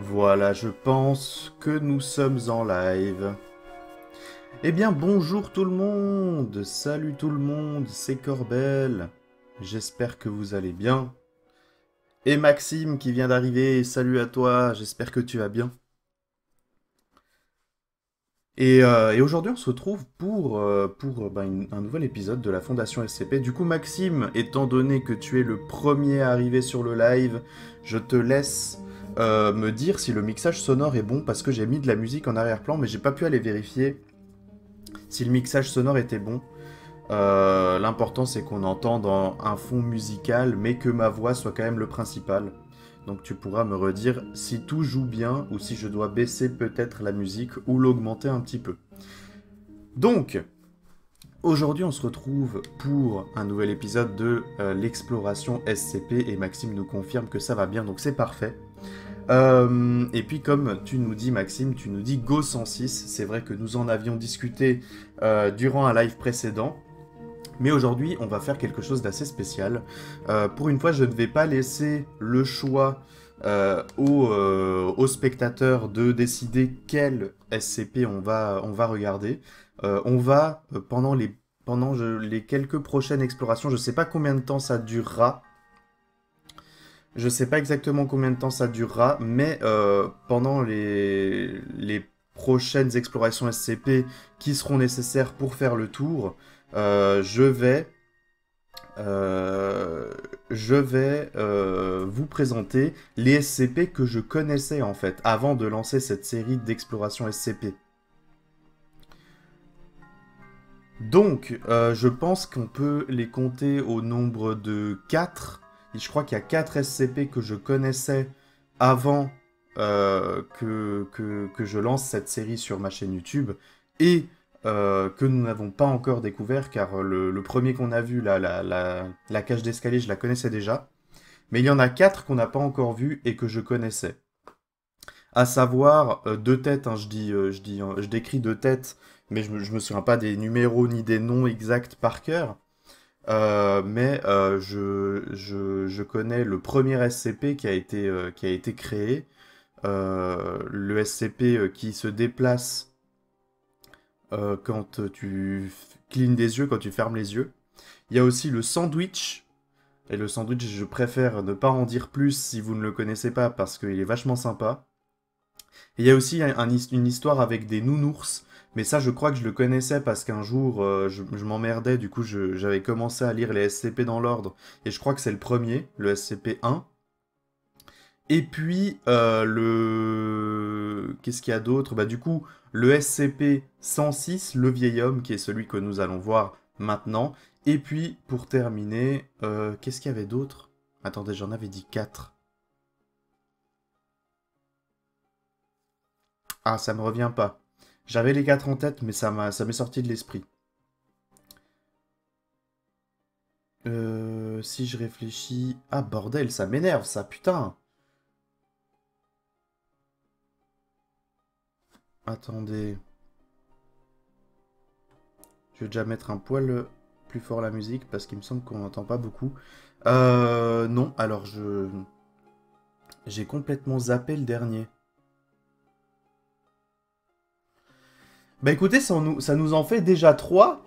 Voilà, je pense que nous sommes en live. Eh bien, bonjour tout le monde, salut tout le monde, c'est Corbel. J'espère que vous allez bien. Et Maxime qui vient d'arriver, salut à toi, j'espère que tu vas bien. Et aujourd'hui, on se retrouve pour un nouvel épisode de la Fondation SCP. Du coup, Maxime, étant donné que tu es le premier arrivé sur le live, je te laisse me dire si le mixage sonore est bon, parce que j'ai mis de la musique en arrière-plan, mais j'ai pas pu aller vérifier si le mixage sonore était bon. L'important, c'est qu'on entende un fond musical, mais que ma voix soit quand même le principal. Donc tu pourras me redire si tout joue bien ou si je dois baisser peut-être la musique ou l'augmenter un petit peu. Donc, aujourd'hui on se retrouve pour un nouvel épisode de l'exploration SCP et Maxime nous confirme que ça va bien, donc c'est parfait. Et puis comme tu nous dis Maxime, tu nous dis Go 106, c'est vrai que nous en avions discuté durant un live précédent. Mais aujourd'hui, on va faire quelque chose d'assez spécial. Pour une fois, je ne vais pas laisser le choix aux spectateurs de décider quel SCP on va regarder. Pendant les quelques prochaines explorations, je ne sais pas combien de temps ça durera. Je ne sais pas exactement combien de temps ça durera, mais pendant les prochaines explorations SCP qui seront nécessaires pour faire le tour, je vais vous présenter les SCP que je connaissais en fait avant de lancer cette série d'exploration SCP. Donc, je pense qu'on peut les compter au nombre de 4. Et je crois qu'il y a 4 SCP que je connaissais avant que je lance cette série sur ma chaîne YouTube. Et que nous n'avons pas encore découvert, car le premier qu'on a vu, la cage d'escalier, je la connaissais déjà. Mais il y en a 4 qu'on n'a pas encore vu et que je connaissais. À savoir, deux têtes, hein, je décris deux têtes, mais je me souviens pas des numéros ni des noms exacts par cœur. Mais je connais le premier SCP qui a été créé. Le SCP qui se déplace quand tu clignes des yeux, quand tu fermes les yeux. Il y a aussi le sandwich. Et le sandwich, je préfère ne pas en dire plus si vous ne le connaissez pas parce qu'il est vachement sympa. Et il y a aussi une histoire avec des nounours. Mais ça, je crois que je le connaissais parce qu'un jour, je m'emmerdais. Du coup, j'avais commencé à lire les SCP dans l'ordre. Et je crois que c'est le premier, le SCP-1. Et puis, qu'est-ce qu'il y a d'autre? Bah, du coup, le SCP-106, le vieil homme, qui est celui que nous allons voir maintenant. Et puis, pour terminer, qu'est-ce qu'il y avait d'autre? Attendez, j'en avais dit 4. Ah, ça me revient pas. J'avais les 4 en tête, mais ça m'est sorti de l'esprit. Si je réfléchis... Ah, bordel, ça m'énerve, ça, putain. Attendez. Je vais déjà mettre un poil plus fort la musique, parce qu'il me semble qu'on n'entend pas beaucoup. Non, alors j'ai complètement zappé le dernier. Bah écoutez, ça nous en fait déjà 3.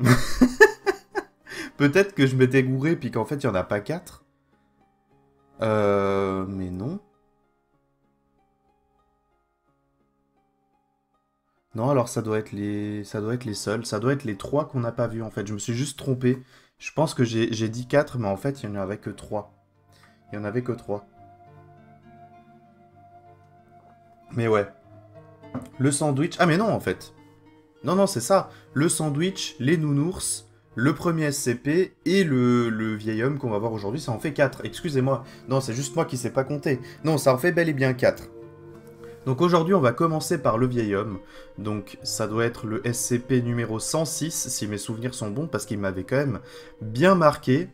Peut-être que je m'étais gouré, puis qu'en fait, il n'y en a pas 4. Mais non. Non, alors ça doit être les seuls. Ça doit être les 3 qu'on n'a pas vus, en fait. Je me suis juste trompé. Je pense que j'ai dit 4, mais en fait, il n'y en avait que 3. Il n'y en avait que 3. Mais ouais. Le sandwich... Ah mais non, en fait. Non, non, c'est ça. Le sandwich, les nounours, le premier SCP et le vieil homme qu'on va voir aujourd'hui, ça en fait 4. Excusez-moi. Non, c'est juste moi qui sais pas compter. Non, ça en fait bel et bien 4. Donc aujourd'hui, on va commencer par le vieil homme. Donc ça doit être le SCP numéro 106, si mes souvenirs sont bons, parce qu'il m'avait quand même bien marqué.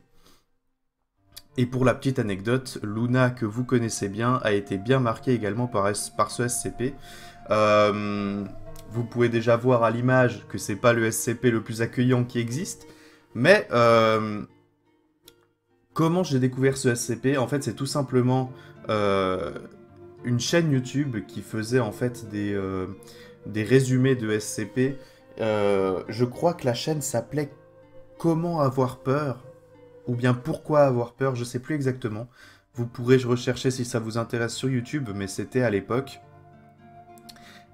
Et pour la petite anecdote, Luna, que vous connaissez bien, a été bien marquée également par ce SCP. Vous pouvez déjà voir à l'image que c'est pas le SCP le plus accueillant qui existe. Mais comment j'ai découvert ce SCP? En fait, c'est tout simplement une chaîne YouTube qui faisait en fait des résumés de SCP. Je crois que la chaîne s'appelait Comment avoir peur, ou bien Pourquoi avoir peur, je sais plus exactement. Vous pourrez rechercher si ça vous intéresse sur YouTube, mais c'était à l'époque.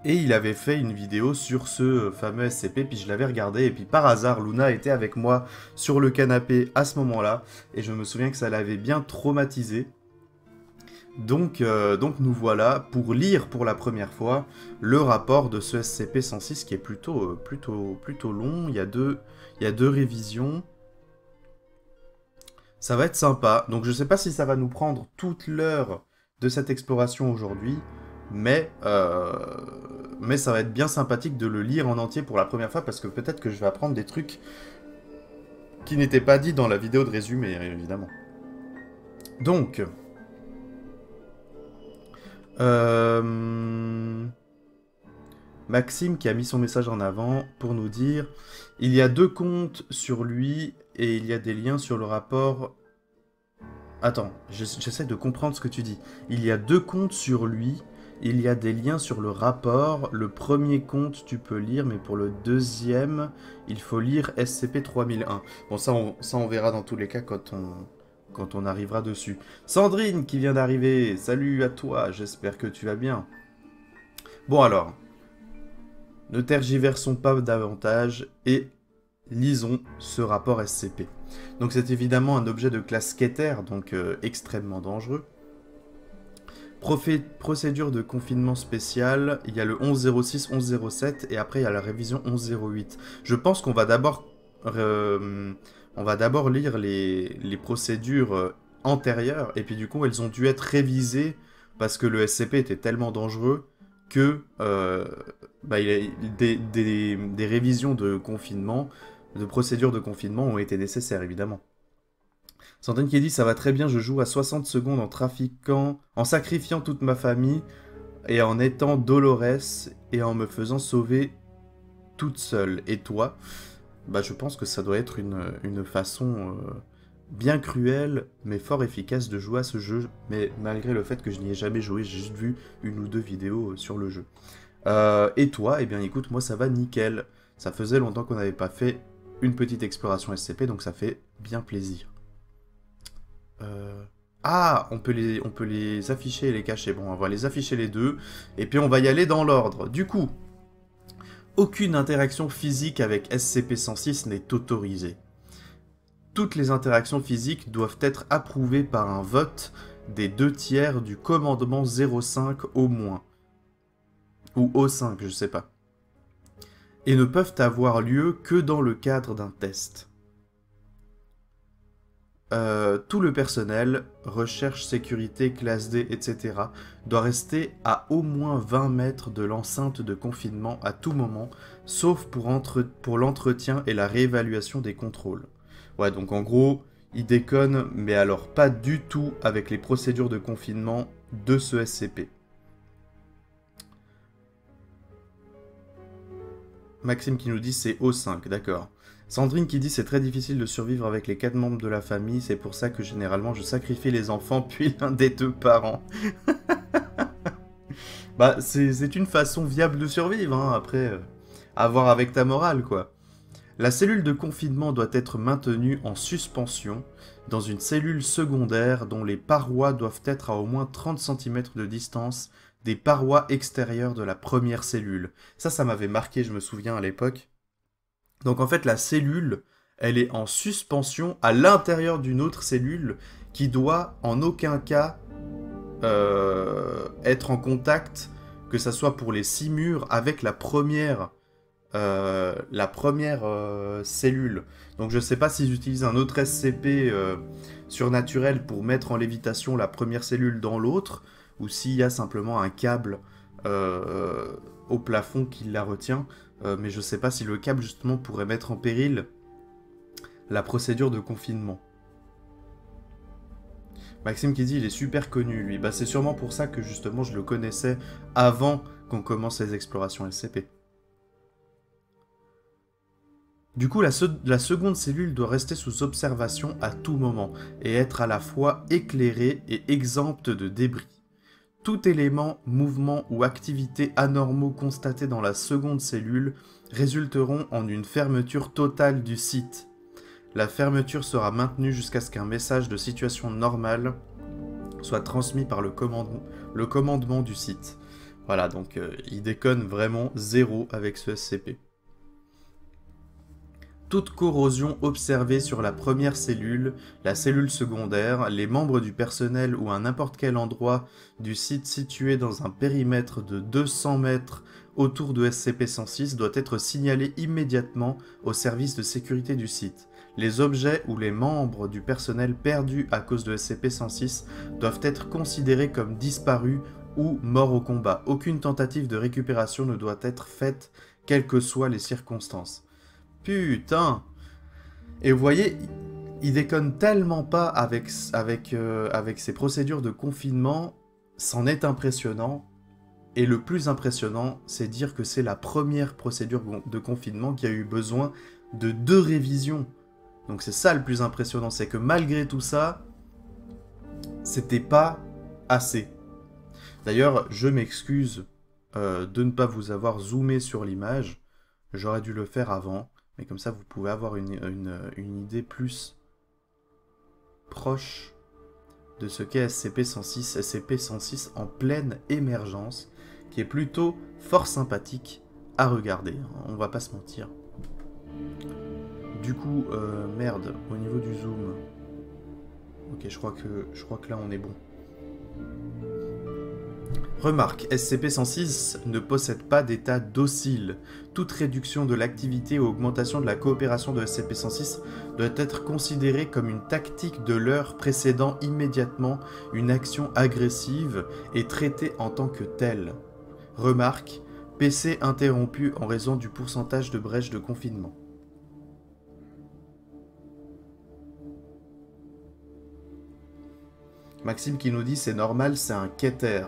Et il avait fait une vidéo sur ce fameux SCP, puis je l'avais regardé, et puis par hasard, Luna était avec moi sur le canapé à ce moment-là, et je me souviens que ça l'avait bien traumatisé. Donc nous voilà pour lire pour la première fois le rapport de ce SCP-106 qui est plutôt long. Il y a deux révisions. Ça va être sympa. Donc je sais pas si ça va nous prendre toute l'heure de cette exploration aujourd'hui, mais ça va être bien sympathique de le lire en entier pour la première fois parce que peut-être que je vais apprendre des trucs qui n'étaient pas dits dans la vidéo de résumé, évidemment. Donc... Maxime qui a mis son message en avant pour nous dire il y a 2 comptes sur lui et il y a des liens sur le rapport. Attends, j'essaie de comprendre ce que tu dis. Il y a 2 comptes sur lui, il y a des liens sur le rapport. Le premier compte tu peux lire, mais pour le deuxième, il faut lire SCP-3001. Bon, ça on verra dans tous les cas quand on arrivera dessus. Sandrine qui vient d'arriver, salut à toi, j'espère que tu vas bien. Bon alors, ne tergiversons pas davantage et lisons ce rapport SCP. Donc c'est évidemment un objet de classe Keter, donc extrêmement dangereux. Procédure de confinement spéciale, il y a le 1106, 1107 et après il y a la révision 1108. Je pense qu'on va d'abord lire les procédures antérieures et puis du coup elles ont dû être révisées parce que le SCP était tellement dangereux que des révisions de confinement, de procédures de confinement ont été nécessaires évidemment. Sandrine qui dit ça va très bien, je joue à 60 secondes en sacrifiant toute ma famille et en étant Dolores et en me faisant sauver toute seule. Et toi, je pense que ça doit être une façon bien cruelle mais fort efficace de jouer à ce jeu, mais malgré le fait que je n'y ai jamais joué, j'ai juste vu 1 ou 2 vidéos sur le jeu. Et toi, eh bien écoute, moi ça va nickel. Ça faisait longtemps qu'on n'avait pas fait une petite exploration SCP, donc ça fait bien plaisir. Ah, on peut les afficher et les cacher. Bon, on va les afficher les deux, et puis on va y aller dans l'ordre. Du coup, aucune interaction physique avec SCP-106 n'est autorisée. Toutes les interactions physiques doivent être approuvées par un vote des 2/3 du commandement 05 au moins. Ou O5, je sais pas. Et ne peuvent avoir lieu que dans le cadre d'un test. Tout le personnel, recherche, sécurité, classe D, etc. doit rester à au moins 20 mètres de l'enceinte de confinement à tout moment, sauf pour l'entretien et la réévaluation des contrôles. Ouais, donc en gros, ils déconnent, mais alors pas du tout avec les procédures de confinement de ce SCP. Maxime qui nous dit c'est O5, d'accord. Sandrine qui dit c'est très difficile de survivre avec les 4 membres de la famille, c'est pour ça que généralement je sacrifie les enfants puis l'un des 2 parents. C'est une façon viable de survivre, hein, après, à voir avec ta morale, quoi. La cellule de confinement doit être maintenue en suspension dans une cellule secondaire dont les parois doivent être à au moins 30 cm de distance des parois extérieures de la première cellule. Ça m'avait marqué, je me souviens à l'époque. Donc en fait, la cellule, elle est en suspension à l'intérieur d'une autre cellule qui doit en aucun cas être en contact, que ça soit pour les 6 murs, avec la première cellule. Donc je sais pas s'ils utilisent un autre SCP surnaturel pour mettre en lévitation la première cellule dans l'autre, ou s'il y a simplement un câble au plafond qui la retient, mais je sais pas si le câble justement pourrait mettre en péril la procédure de confinement. Maxime qui dit il est super connu lui, c'est sûrement pour ça que justement je le connaissais avant qu'on commence les explorations SCP. Du coup, la seconde cellule doit rester sous observation à tout moment et être à la fois éclairée et exempte de débris. Tout élément, mouvement ou activité anormaux constatés dans la seconde cellule résulteront en une fermeture totale du site. La fermeture sera maintenue jusqu'à ce qu'un message de situation normale soit transmis par le commandement du site. Voilà, donc il déconne vraiment zéro avec ce SCP. Toute corrosion observée sur la première cellule, la cellule secondaire, les membres du personnel ou à n'importe quel endroit du site situé dans un périmètre de 200 mètres autour de SCP-106 doit être signalée immédiatement au service de sécurité du site. Les objets ou les membres du personnel perdus à cause de SCP-106 doivent être considérés comme disparus ou morts au combat. Aucune tentative de récupération ne doit être faite, quelles que soient les circonstances. Putain! Et vous voyez, il déconne tellement pas avec ses procédures de confinement, c'en est impressionnant. Et le plus impressionnant, c'est dire que c'est la première procédure de confinement qui a eu besoin de 2 révisions. Donc c'est ça le plus impressionnant, c'est que malgré tout ça, c'était pas assez. D'ailleurs, je m'excuse de ne pas vous avoir zoomé sur l'image. J'aurais dû le faire avant, mais comme ça vous pouvez avoir une idée plus proche de ce qu'est SCP-106. SCP-106 en pleine émergence, qui est plutôt fort sympathique à regarder, on va pas se mentir. Du coup, merde, au niveau du zoom. Ok, je crois que là on est bon. Remarque, SCP-106 ne possède pas d'état docile. Toute réduction de l'activité ou augmentation de la coopération de SCP-106 doit être considérée comme une tactique de l'heure précédant immédiatement une action agressive et traitée en tant que telle. Remarque, PC interrompu en raison du pourcentage de brèche de confinement. Maxime qui nous dit c'est normal, c'est un Keter.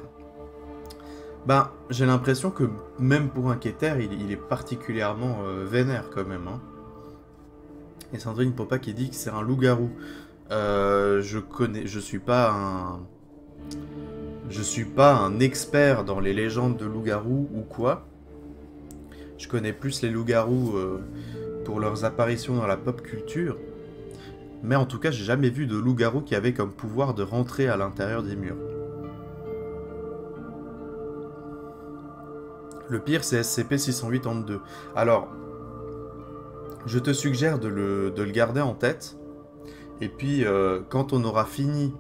Ben, j'ai l'impression que même pour un Keter, il est particulièrement vénère quand même. Hein. Et Sandrine Popa qui dit que c'est un loup-garou. Je suis pas un expert dans les légendes de loup-garou ou quoi. Je connais plus les loups-garous pour leurs apparitions dans la pop culture. Mais en tout cas, j'ai jamais vu de loup-garou qui avait comme pouvoir de rentrer à l'intérieur des murs. Le pire, c'est SCP-608-2. Alors, je te suggère de le garder en tête. Et puis, quand on aura fini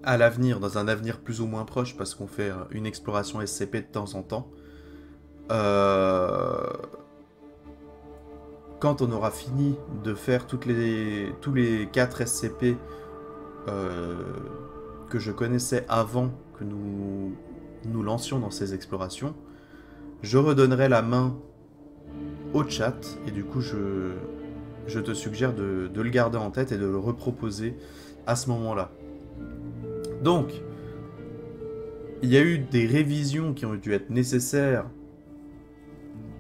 à l'avenir, dans un avenir plus ou moins proche, parce qu'on fait une exploration SCP de temps en temps, quand on aura fini de faire tous les 4 SCP que je connaissais avant que nous lancions dans ces explorations, je redonnerai la main au chat, et du coup je te suggère de le garder en tête et de le reproposer à ce moment-là. Donc, il y a eu des révisions qui ont dû être nécessaires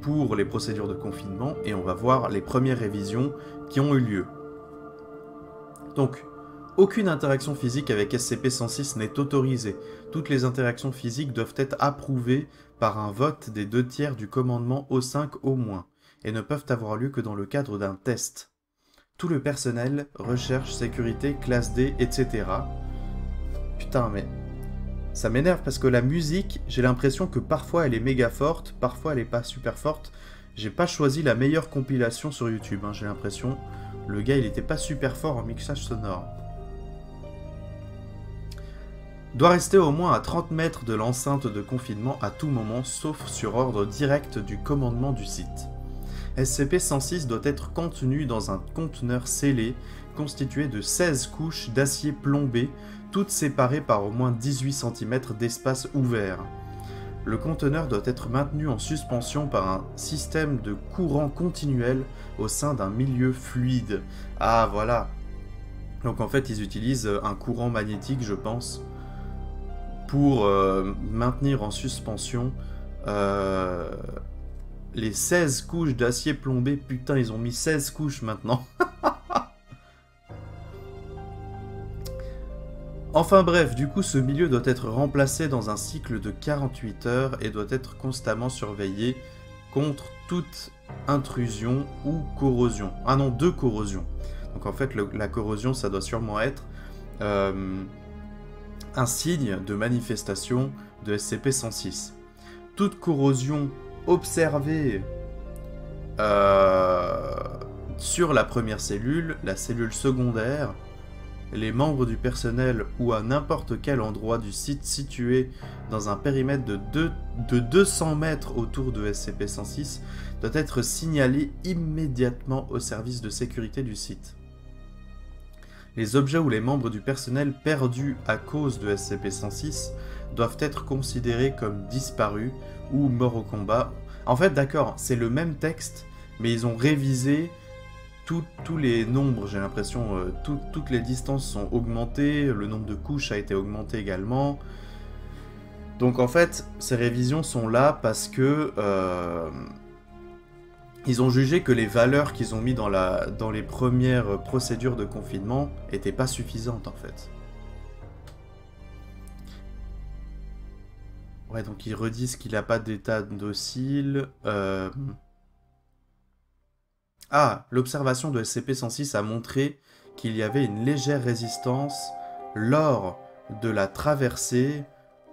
pour les procédures de confinement, et on va voir les premières révisions qui ont eu lieu. Donc, aucune interaction physique avec SCP-106 n'est autorisée. Toutes les interactions physiques doivent être approuvées par un vote des 2/3 du commandement O5 au moins, et ne peuvent avoir lieu que dans le cadre d'un test. Tout le personnel, recherche, sécurité, classe D, etc. Putain, mais ça m'énerve parce que la musique, j'ai l'impression que parfois elle est méga forte, parfois elle est pas super forte. J'ai pas choisi la meilleure compilation sur YouTube, hein, j'ai l'impression. Le gars, il était pas super fort en mixage sonore. Doit rester au moins à 30 mètres de l'enceinte de confinement à tout moment, sauf sur ordre direct du commandement du site. SCP-106 doit être contenu dans un conteneur scellé, constitué de 16 couches d'acier plombé, toutes séparées par au moins 18 cm d'espace ouvert. Le conteneur doit être maintenu en suspension par un système de courant continuel au sein d'un milieu fluide. Ah, voilà. Donc en fait, ils utilisent un courant magnétique, je pense, pour maintenir en suspension les 16 couches d'acier plombé. Putain, ils ont mis 16 couches maintenant. Enfin bref, du coup, ce milieu doit être remplacé dans un cycle de 48 heures et doit être constamment surveillé contre toute intrusion ou corrosion. Ah non, de corrosion. Donc en fait, la corrosion, ça doit sûrement être un signe de manifestation de SCP-106. Toute corrosion observée sur la première cellule, la cellule secondaire, les membres du personnel ou à n'importe quel endroit du site situé dans un périmètre de 200 mètres autour de SCP-106 doit être signalé immédiatement au service de sécurité du site. Les objets ou les membres du personnel perdus à cause de SCP-106 doivent être considérés comme disparus ou morts au combat. En fait, d'accord, c'est le même texte, mais ils ont révisé tous les nombres, j'ai l'impression, toutes les distances sont augmentées, le nombre de couches a été augmenté également. Donc en fait, ces révisions sont là parce que ils ont jugé que les valeurs qu'ils ont mis dans les premières procédures de confinement étaient pas suffisantes en fait. Ouais, donc ils redisent qu'il n'a pas d'état docile. Ah, l'observation de SCP-106 a montré qu'il y avait une légère résistance lors de la traversée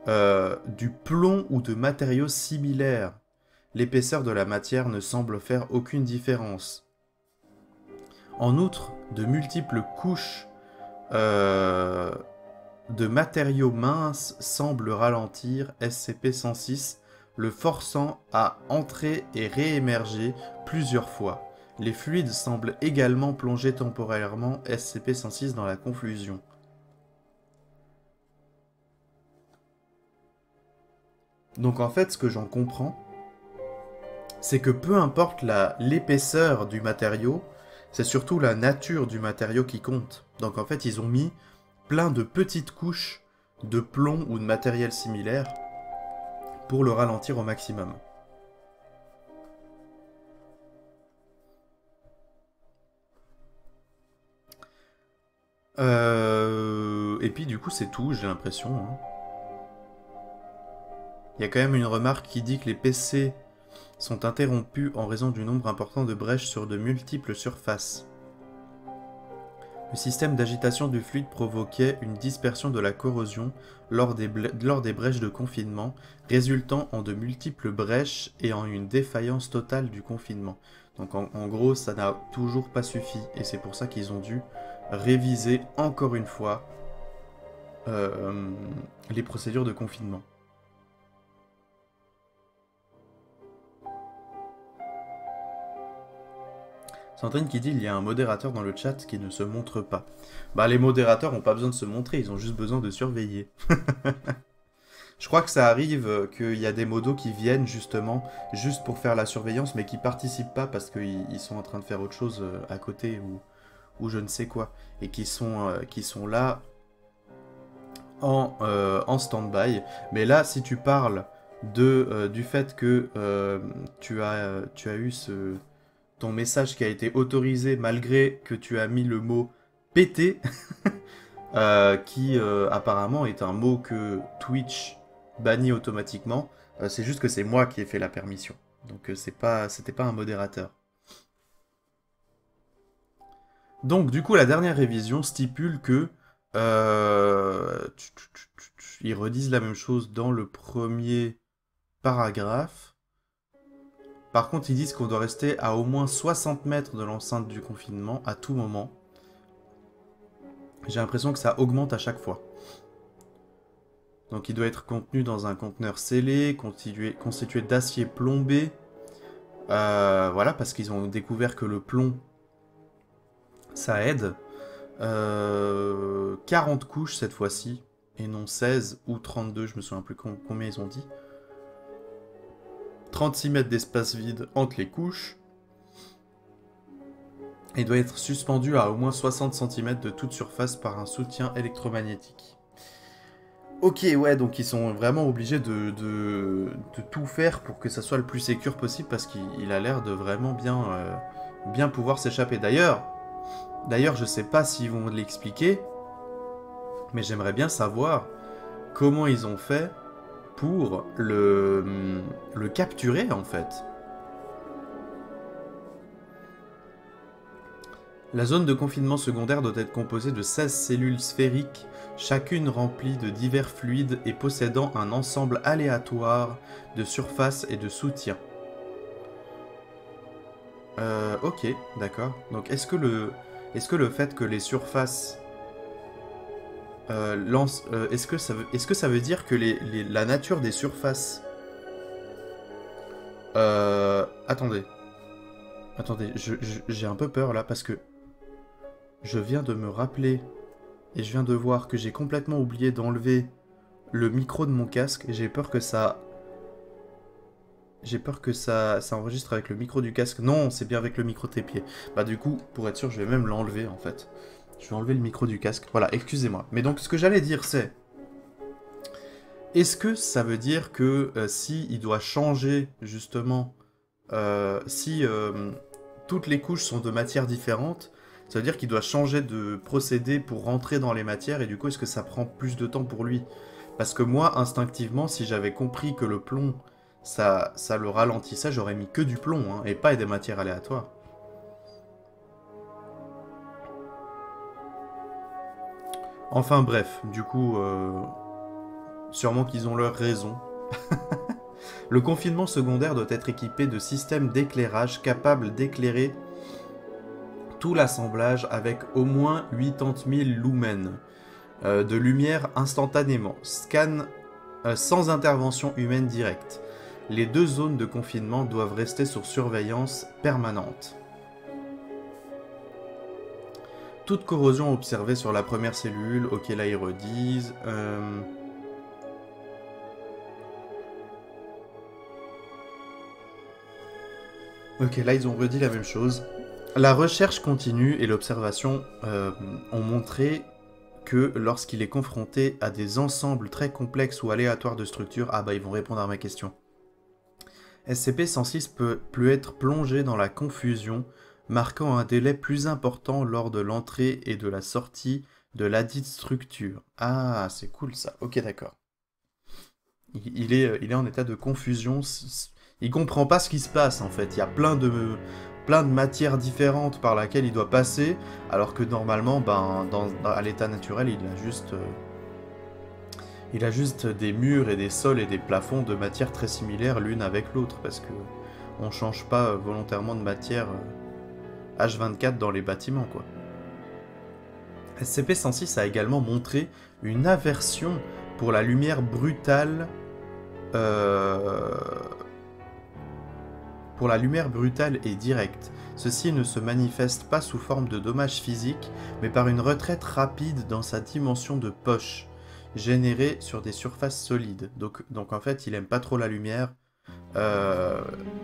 du plomb ou de matériaux similaires. L'épaisseur de la matière ne semble faire aucune différence. En outre, de multiples couches de matériaux minces semblent ralentir SCP-106, le forçant à entrer et réémerger plusieurs fois. Les fluides semblent également plonger temporairement SCP-106 dans la confusion. Donc en fait, ce que j'en comprends, c'est que peu importe l'épaisseur du matériau, c'est surtout la nature du matériau qui compte. Donc en fait, ils ont mis plein de petites couches de plomb ou de matériel similaire pour le ralentir au maximum. Et puis du coup c'est tout, j'ai l'impression. Hein. Il y a quand même une remarque qui dit que les PC sont interrompus en raison du nombre important de brèches sur de multiples surfaces. Le système d'agitation du fluide provoquait une dispersion de la corrosion lors des brèches de confinement, résultant en de multiples brèches et en une défaillance totale du confinement. Donc en gros, ça n'a toujours pas suffi, et c'est pour ça qu'ils ont dû réviser encore une fois les procédures de confinement. Sandrine qui dit il y a un modérateur dans le chat qui ne se montre pas. Bah les modérateurs n'ont pas besoin de se montrer, ils ont juste besoin de surveiller. Je crois que ça arrive qu'il y a des modos qui viennent justement juste pour faire la surveillance mais qui participent pas parce qu'ils sont en train de faire autre chose à côté ou je ne sais quoi. Et qui sont là en stand-by. Mais là si tu parles du fait que tu as eu ton message qui a été autorisé malgré que tu as mis le mot pété, qui apparemment est un mot que Twitch bannit automatiquement. C'est juste que c'est moi qui ai fait la permission. Donc c'était pas un modérateur. Donc du coup la dernière révision stipule que ils redisent la même chose dans le premier paragraphe. Par contre, ils disent qu'on doit rester à au moins 60 mètres de l'enceinte du confinement à tout moment. J'ai l'impression que ça augmente à chaque fois. Donc il doit être contenu dans un conteneur scellé, constitué d'acier plombé. Voilà, parce qu'ils ont découvert que le plomb, ça aide. 40 couches cette fois-ci, et non 16 ou 32, je me souviens plus combien ils ont dit. 36 mètres d'espace vide entre les couches. Et doit être suspendu à au moins 60 cm de toute surface par un soutien électromagnétique. Ok, ouais, donc ils sont vraiment obligés de tout faire pour que ça soit le plus sécure possible parce qu'il a l'air de vraiment bien pouvoir s'échapper. D'ailleurs, je sais pas s'ils vont l'expliquer, Mais j'aimerais bien savoir comment ils ont fait pour le capturer, en fait. La zone de confinement secondaire doit être composée de 16 cellules sphériques, chacune remplie de divers fluides et possédant un ensemble aléatoire de surface et de soutien. Ok, d'accord. Donc est-ce que le fait que les surfaces est-ce que ça veut dire que la nature des surfaces... Attendez. Attendez, j'ai un peu peur là parce que je viens de me rappeler et je viens de voir que j'ai complètement oublié d'enlever le micro de mon casque et j'ai peur que ça enregistre avec le micro du casque. Non, c'est bien avec le micro de tes pieds. Bah du coup, pour être sûr, je vais même l'enlever en fait. Je vais enlever le micro du casque. Voilà, excusez-moi. Mais donc, ce que j'allais dire, c'est... Est-ce que ça veut dire que si il doit changer, justement... si toutes les couches sont de matières différentes, ça veut dire qu'il doit changer de procédé pour rentrer dans les matières, et du coup, est-ce que ça prend plus de temps pour lui? Parce que moi, instinctivement, si j'avais compris que le plomb, ça le ralentissait, j'aurais mis que du plomb, hein, et pas des matières aléatoires. Enfin bref, du coup, sûrement qu'ils ont leur raison. Le confinement secondaire doit être équipé de systèmes d'éclairage capables d'éclairer tout l'assemblage avec au moins 80 000 lumens de lumière instantanément. Scan sans intervention humaine directe. Les 2 zones de confinement doivent rester sur surveillance permanente. Toute corrosion observée sur la première cellule, ok là ils redisent. Ok là ils ont redit la même chose. La recherche continue et l'observation ont montré que lorsqu'il est confronté à des ensembles très complexes ou aléatoires de structures, ah bah ils vont répondre à ma question. SCP-106 peut être plongé dans la confusion, marquant un délai plus important lors de l'entrée et de la sortie de ladite structure. Ah, c'est cool ça. Ok, d'accord. Il est en état de confusion. Il comprend pas ce qui se passe en fait. Il y a plein de matières différentes par laquelle il doit passer, alors que normalement, à l'état naturel, il a juste des murs et des sols et des plafonds de matières très similaires l'une avec l'autre, parce que on change pas volontairement de matière H24 dans les bâtiments, quoi. SCP-106 a également montré une aversion pour la lumière brutale et directe. Ceci ne se manifeste pas sous forme de dommages physiques, mais par une retraite rapide dans sa dimension de poche, générée sur des surfaces solides. Donc en fait, il aime pas trop la lumière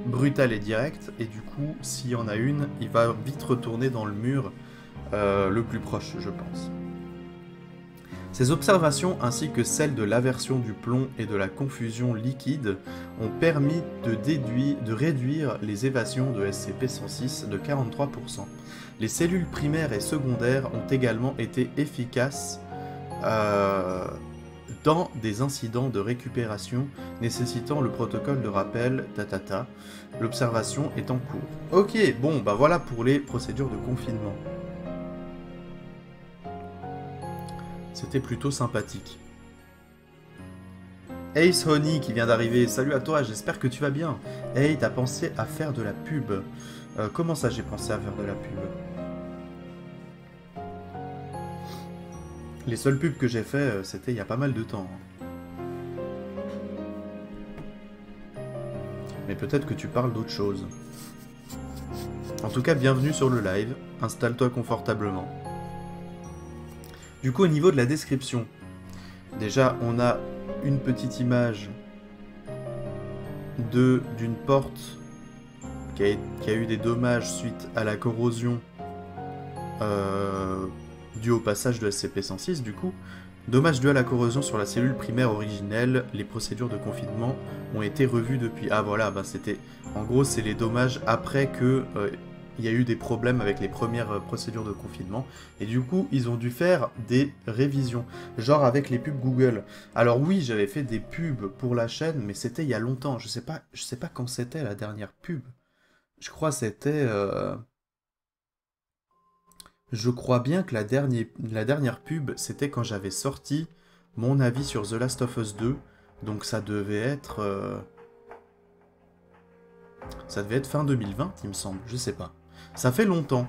brutale et directe, et du coup, s'il y en a une, il va vite retourner dans le mur le plus proche, je pense. Ces observations, ainsi que celles de l'aversion du plomb et de la confusion liquide, ont permis de réduire les évasions de SCP-106 de 43%. Les cellules primaires et secondaires ont également été efficaces dans des incidents de récupération nécessitant le protocole de rappel, L'observation est en cours. Ok, bon, bah voilà pour les procédures de confinement. C'était plutôt sympathique. Ace Honey qui vient d'arriver, salut à toi, j'espère que tu vas bien. Hey, t'as pensé à faire de la pub? Comment ça j'ai pensé à faire de la pub? Les seules pubs que j'ai fait, c'était il y a pas mal de temps. Mais peut-être que tu parles d'autre chose. En tout cas, bienvenue sur le live, installe-toi confortablement. Du coup, au niveau de la description, déjà, on a une petite image d'une porte qui a eu des dommages suite à la corrosion due au passage de SCP-106, du coup. Dommages dus à la corrosion sur la cellule primaire originelle, les procédures de confinement ont été revues depuis. Ah voilà, bah c'était... En gros, c'est les dommages après que il y a eu des problèmes avec les premières procédures de confinement, et du coup, ils ont dû faire des révisions, genre avec les pubs Google. Alors oui, j'avais fait des pubs pour la chaîne, mais c'était il y a longtemps, je sais pas quand c'était la dernière pub. Je crois c'était... Je crois bien que la dernière pub, c'était quand j'avais sorti mon avis sur The Last of Us 2, donc ça devait être... Ça devait être fin 2020, il me semble, je sais pas. Ça fait longtemps.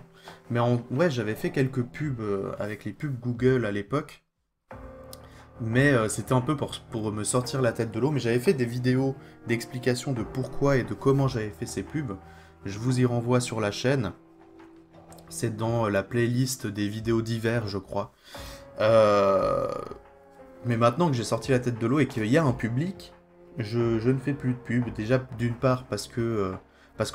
Mais ouais, j'avais fait quelques pubs avec les pubs Google à l'époque. Mais c'était un peu pour me sortir la tête de l'eau. Mais j'avais fait des vidéos d'explication de pourquoi et de comment j'avais fait ces pubs. Je vous y renvoie sur la chaîne. C'est dans la playlist des vidéos d'hiver, je crois. Mais maintenant que j'ai sorti la tête de l'eau et qu'il y a un public, je ne fais plus de pub. Déjà, d'une part, parce que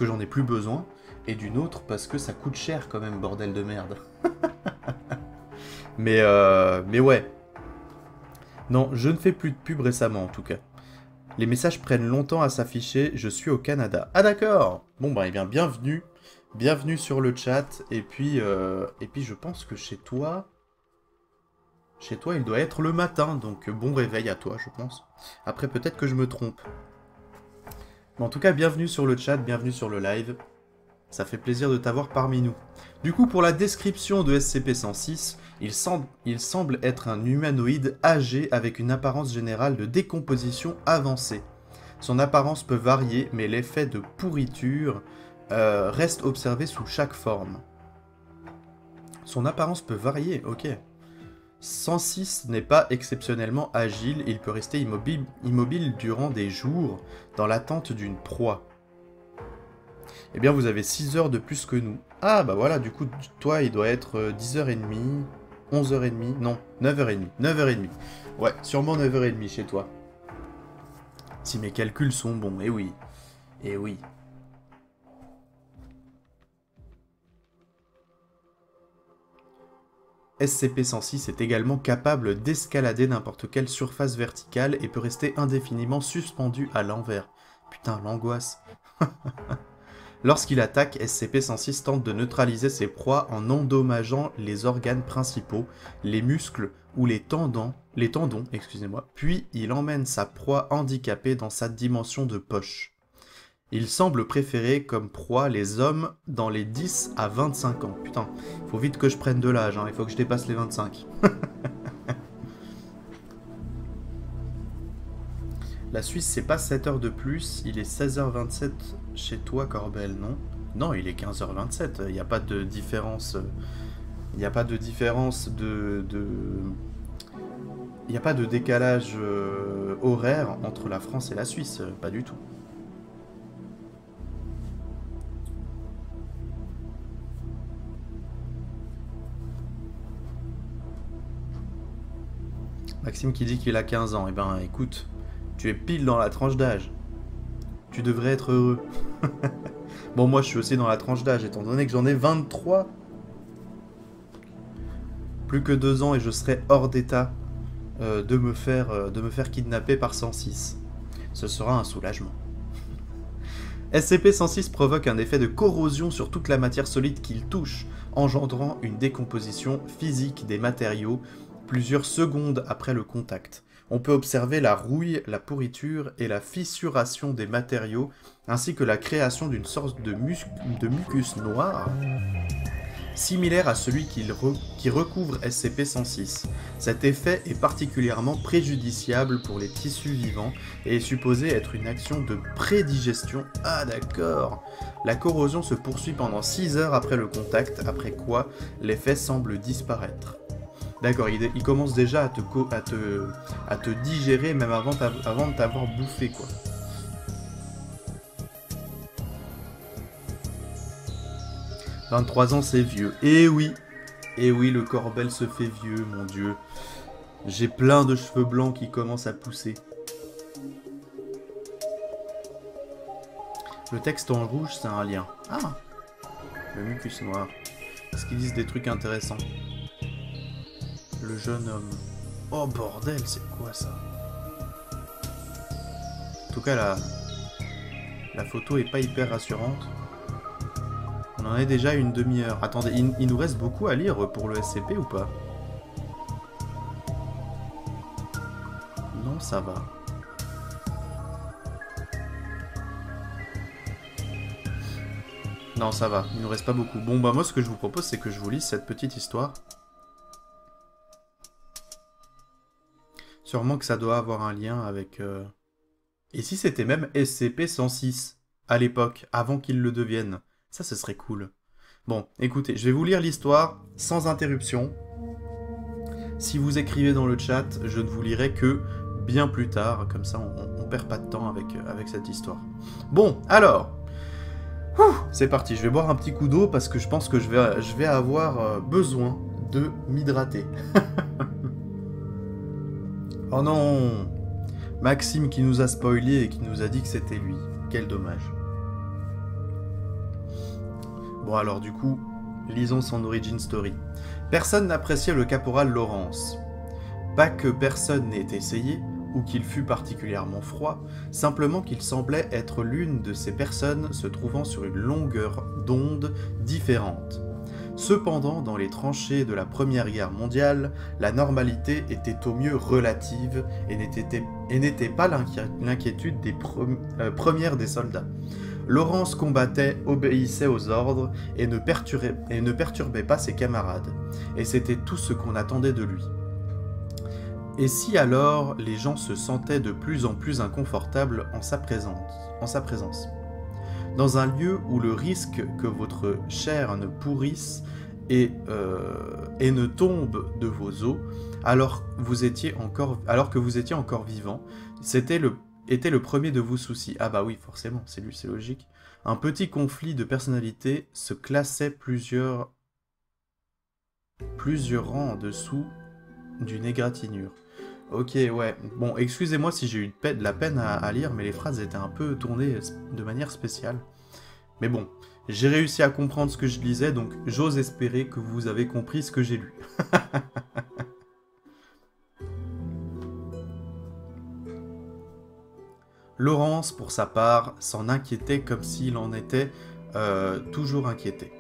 j'en ai plus besoin. Et d'une autre, parce que ça coûte cher quand même, bordel de merde. mais ouais. Non, je ne fais plus de pub récemment, en tout cas. Les messages prennent longtemps à s'afficher, je suis au Canada. Ah d'accord. Bon bah, eh bien, bienvenue. Bienvenue sur le chat. Et puis je pense que chez toi, il doit être le matin. Donc, bon réveil à toi, je pense. Après, peut-être que je me trompe. Mais en tout cas, bienvenue sur le chat, bienvenue sur le live. Ça fait plaisir de t'avoir parmi nous. Du coup, pour la description de SCP-106, il semble être un humanoïde âgé avec une apparence générale de décomposition avancée. Son apparence peut varier, mais l'effet de pourriture reste observé sous chaque forme. Son apparence peut varier, ok. 106 n'est pas exceptionnellement agile, il peut rester immobile durant des jours, dans l'attente d'une proie. Eh bien, vous avez 6 heures de plus que nous. Ah, bah voilà, du coup, toi, il doit être 10h30, 11h30, non, 9h30, 9h30. Ouais, sûrement 9h30 chez toi. Si mes calculs sont bons, eh oui, eh oui. SCP-106 est également capable d'escalader n'importe quelle surface verticale et peut rester indéfiniment suspendu à l'envers. Putain, l'angoisse. Lorsqu'il attaque, SCP-106 tente de neutraliser ses proies en endommageant les organes principaux, les muscles ou les tendons, puis il emmène sa proie handicapée dans sa dimension de poche. Il semble préférer comme proie les hommes dans les 10 à 25 ans. Putain, faut vite que je prenne de l'âge, hein, il faut que je dépasse les 25. La Suisse, c'est pas 7 heures de plus, il est 16h27 chez toi, Corbel, non? Non, il est 15h27, il n'y a pas de différence... Il n'y a pas de différence Il n'y a pas de décalage horaire entre la France et la Suisse, pas du tout. Maxime qui dit qu'il a 15 ans, eh ben écoute... Tu es pile dans la tranche d'âge. Tu devrais être heureux. Bon, moi, je suis aussi dans la tranche d'âge, étant donné que j'en ai 23. Plus que 2 ans et je serai hors d'état de me faire kidnapper par 106. Ce sera un soulagement. SCP-106 provoque un effet de corrosion sur toute la matière solide qu'il touche, engendrant une décomposition physique des matériaux plusieurs secondes après le contact. On peut observer la rouille, la pourriture et la fissuration des matériaux, ainsi que la création d'une sorte de mucus noir, similaire à celui qui recouvre SCP-106. Cet effet est particulièrement préjudiciable pour les tissus vivants et est supposé être une action de prédigestion. Ah d'accord. La corrosion se poursuit pendant 6 heures après le contact, après quoi l'effet semble disparaître. D'accord, il commence déjà à te digérer même avant de t'avoir bouffé, quoi. « 23 ans, c'est vieux. » Eh oui, le Corbel se fait vieux, mon Dieu. J'ai plein de cheveux blancs qui commencent à pousser. Le texte en rouge, c'est un lien. Ah, le mucus noir. Est-ce qu'ils disent des trucs intéressants? Le jeune homme. Oh bordel, c'est quoi ça? En tout cas, la photo est pas hyper rassurante. On en est déjà à une demi-heure. Attendez, il nous reste beaucoup à lire pour le SCP ou pas? Non, ça va. Non, ça va, il nous reste pas beaucoup. Bon, bah moi, ce que je vous propose, c'est que je vous lise cette petite histoire. Sûrement que ça doit avoir un lien avec... Et si c'était même SCP-106, à l'époque, avant qu'il le devienne? Ça, ce serait cool. Bon, écoutez, je vais vous lire l'histoire, sans interruption. Si vous écrivez dans le chat, je ne vous lirai que bien plus tard, comme ça on perd pas de temps avec cette histoire. Bon, alors... C'est parti, je vais boire un petit coup d'eau parce que je pense que je vais avoir besoin de m'hydrater. Oh non! Maxime qui nous a spoilé et qui nous a dit que c'était lui. Quel dommage. Bon alors du coup, lisons son origin story. Personne n'appréciait le caporal Lawrence. Pas que personne n'ait essayé, ou qu'il fût particulièrement froid, simplement qu'il semblait être l'une de ces personnes se trouvant sur une longueur d'onde différente. Cependant, dans les tranchées de la Première Guerre mondiale, la normalité était au mieux relative et n'était pas l'inquiétude des premières des soldats. Lawrence combattait, obéissait aux ordres et ne perturbait pas ses camarades, et c'était tout ce qu'on attendait de lui. Et si alors les gens se sentaient de plus en plus inconfortables en sa présence? Dans un lieu où le risque que votre chair ne pourrisse et ne tombe de vos os, alors que vous étiez encore vivant, était le premier de vos soucis. Ah bah oui, forcément, c'est logique. Un petit conflit de personnalité se classait plusieurs rangs en dessous d'une égratignure. Ok, ouais. Bon, excusez-moi si j'ai eu de la peine à lire, mais les phrases étaient un peu tournées de manière spéciale. Mais bon, j'ai réussi à comprendre ce que je lisais, donc j'ose espérer que vous avez compris ce que j'ai lu. Lawrence, pour sa part, s'en inquiétait comme s'il en était toujours inquiété.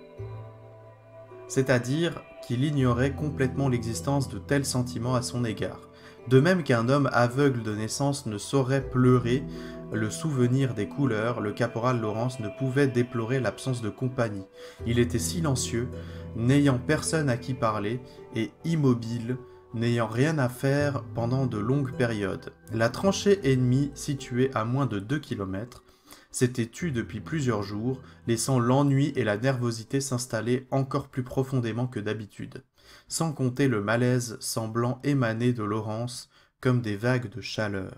C'est-à-dire qu'il ignorait complètement l'existence de tels sentiments à son égard. De même qu'un homme aveugle de naissance ne saurait pleurer le souvenir des couleurs, le caporal Lawrence ne pouvait déplorer l'absence de compagnie. Il était silencieux, n'ayant personne à qui parler, et immobile, n'ayant rien à faire pendant de longues périodes. La tranchée ennemie, située à moins de 2 km, s'était tue depuis plusieurs jours, laissant l'ennui et la nervosité s'installer encore plus profondément que d'habitude, sans compter le malaise semblant émaner de Lawrence comme des vagues de chaleur.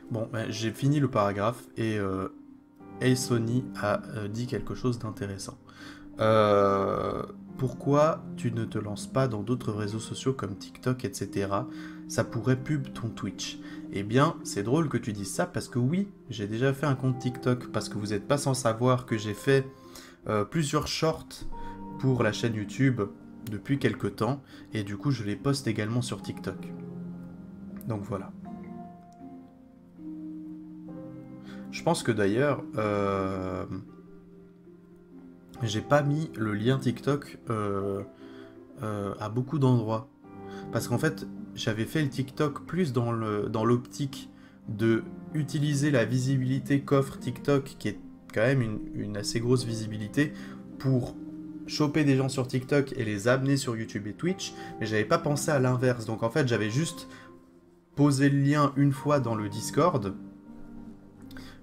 Bon, ben, j'ai fini le paragraphe et Sony a dit quelque chose d'intéressant. Pourquoi tu ne te lances pas dans d'autres réseaux sociaux comme TikTok, etc. Ça pourrait pub ton Twitch. Eh bien, c'est drôle que tu dises ça parce que oui, j'ai déjà fait un compte TikTok parce que vous n'êtes pas sans savoir que j'ai fait plusieurs shorts pour la chaîne YouTube depuis quelques temps et du coup je les poste également sur TikTok. Donc voilà. Je pense que d'ailleurs, j'ai pas mis le lien TikTok à beaucoup d'endroits. Parce qu'en fait, j'avais fait le TikTok plus dans l'optique de utiliser la visibilité qu'offre TikTok, qui est quand même une assez grosse visibilité, pour choper des gens sur TikTok et les amener sur YouTube et Twitch, mais j'avais pas pensé à l'inverse. Donc en fait, j'avais juste posé le lien une fois dans le Discord,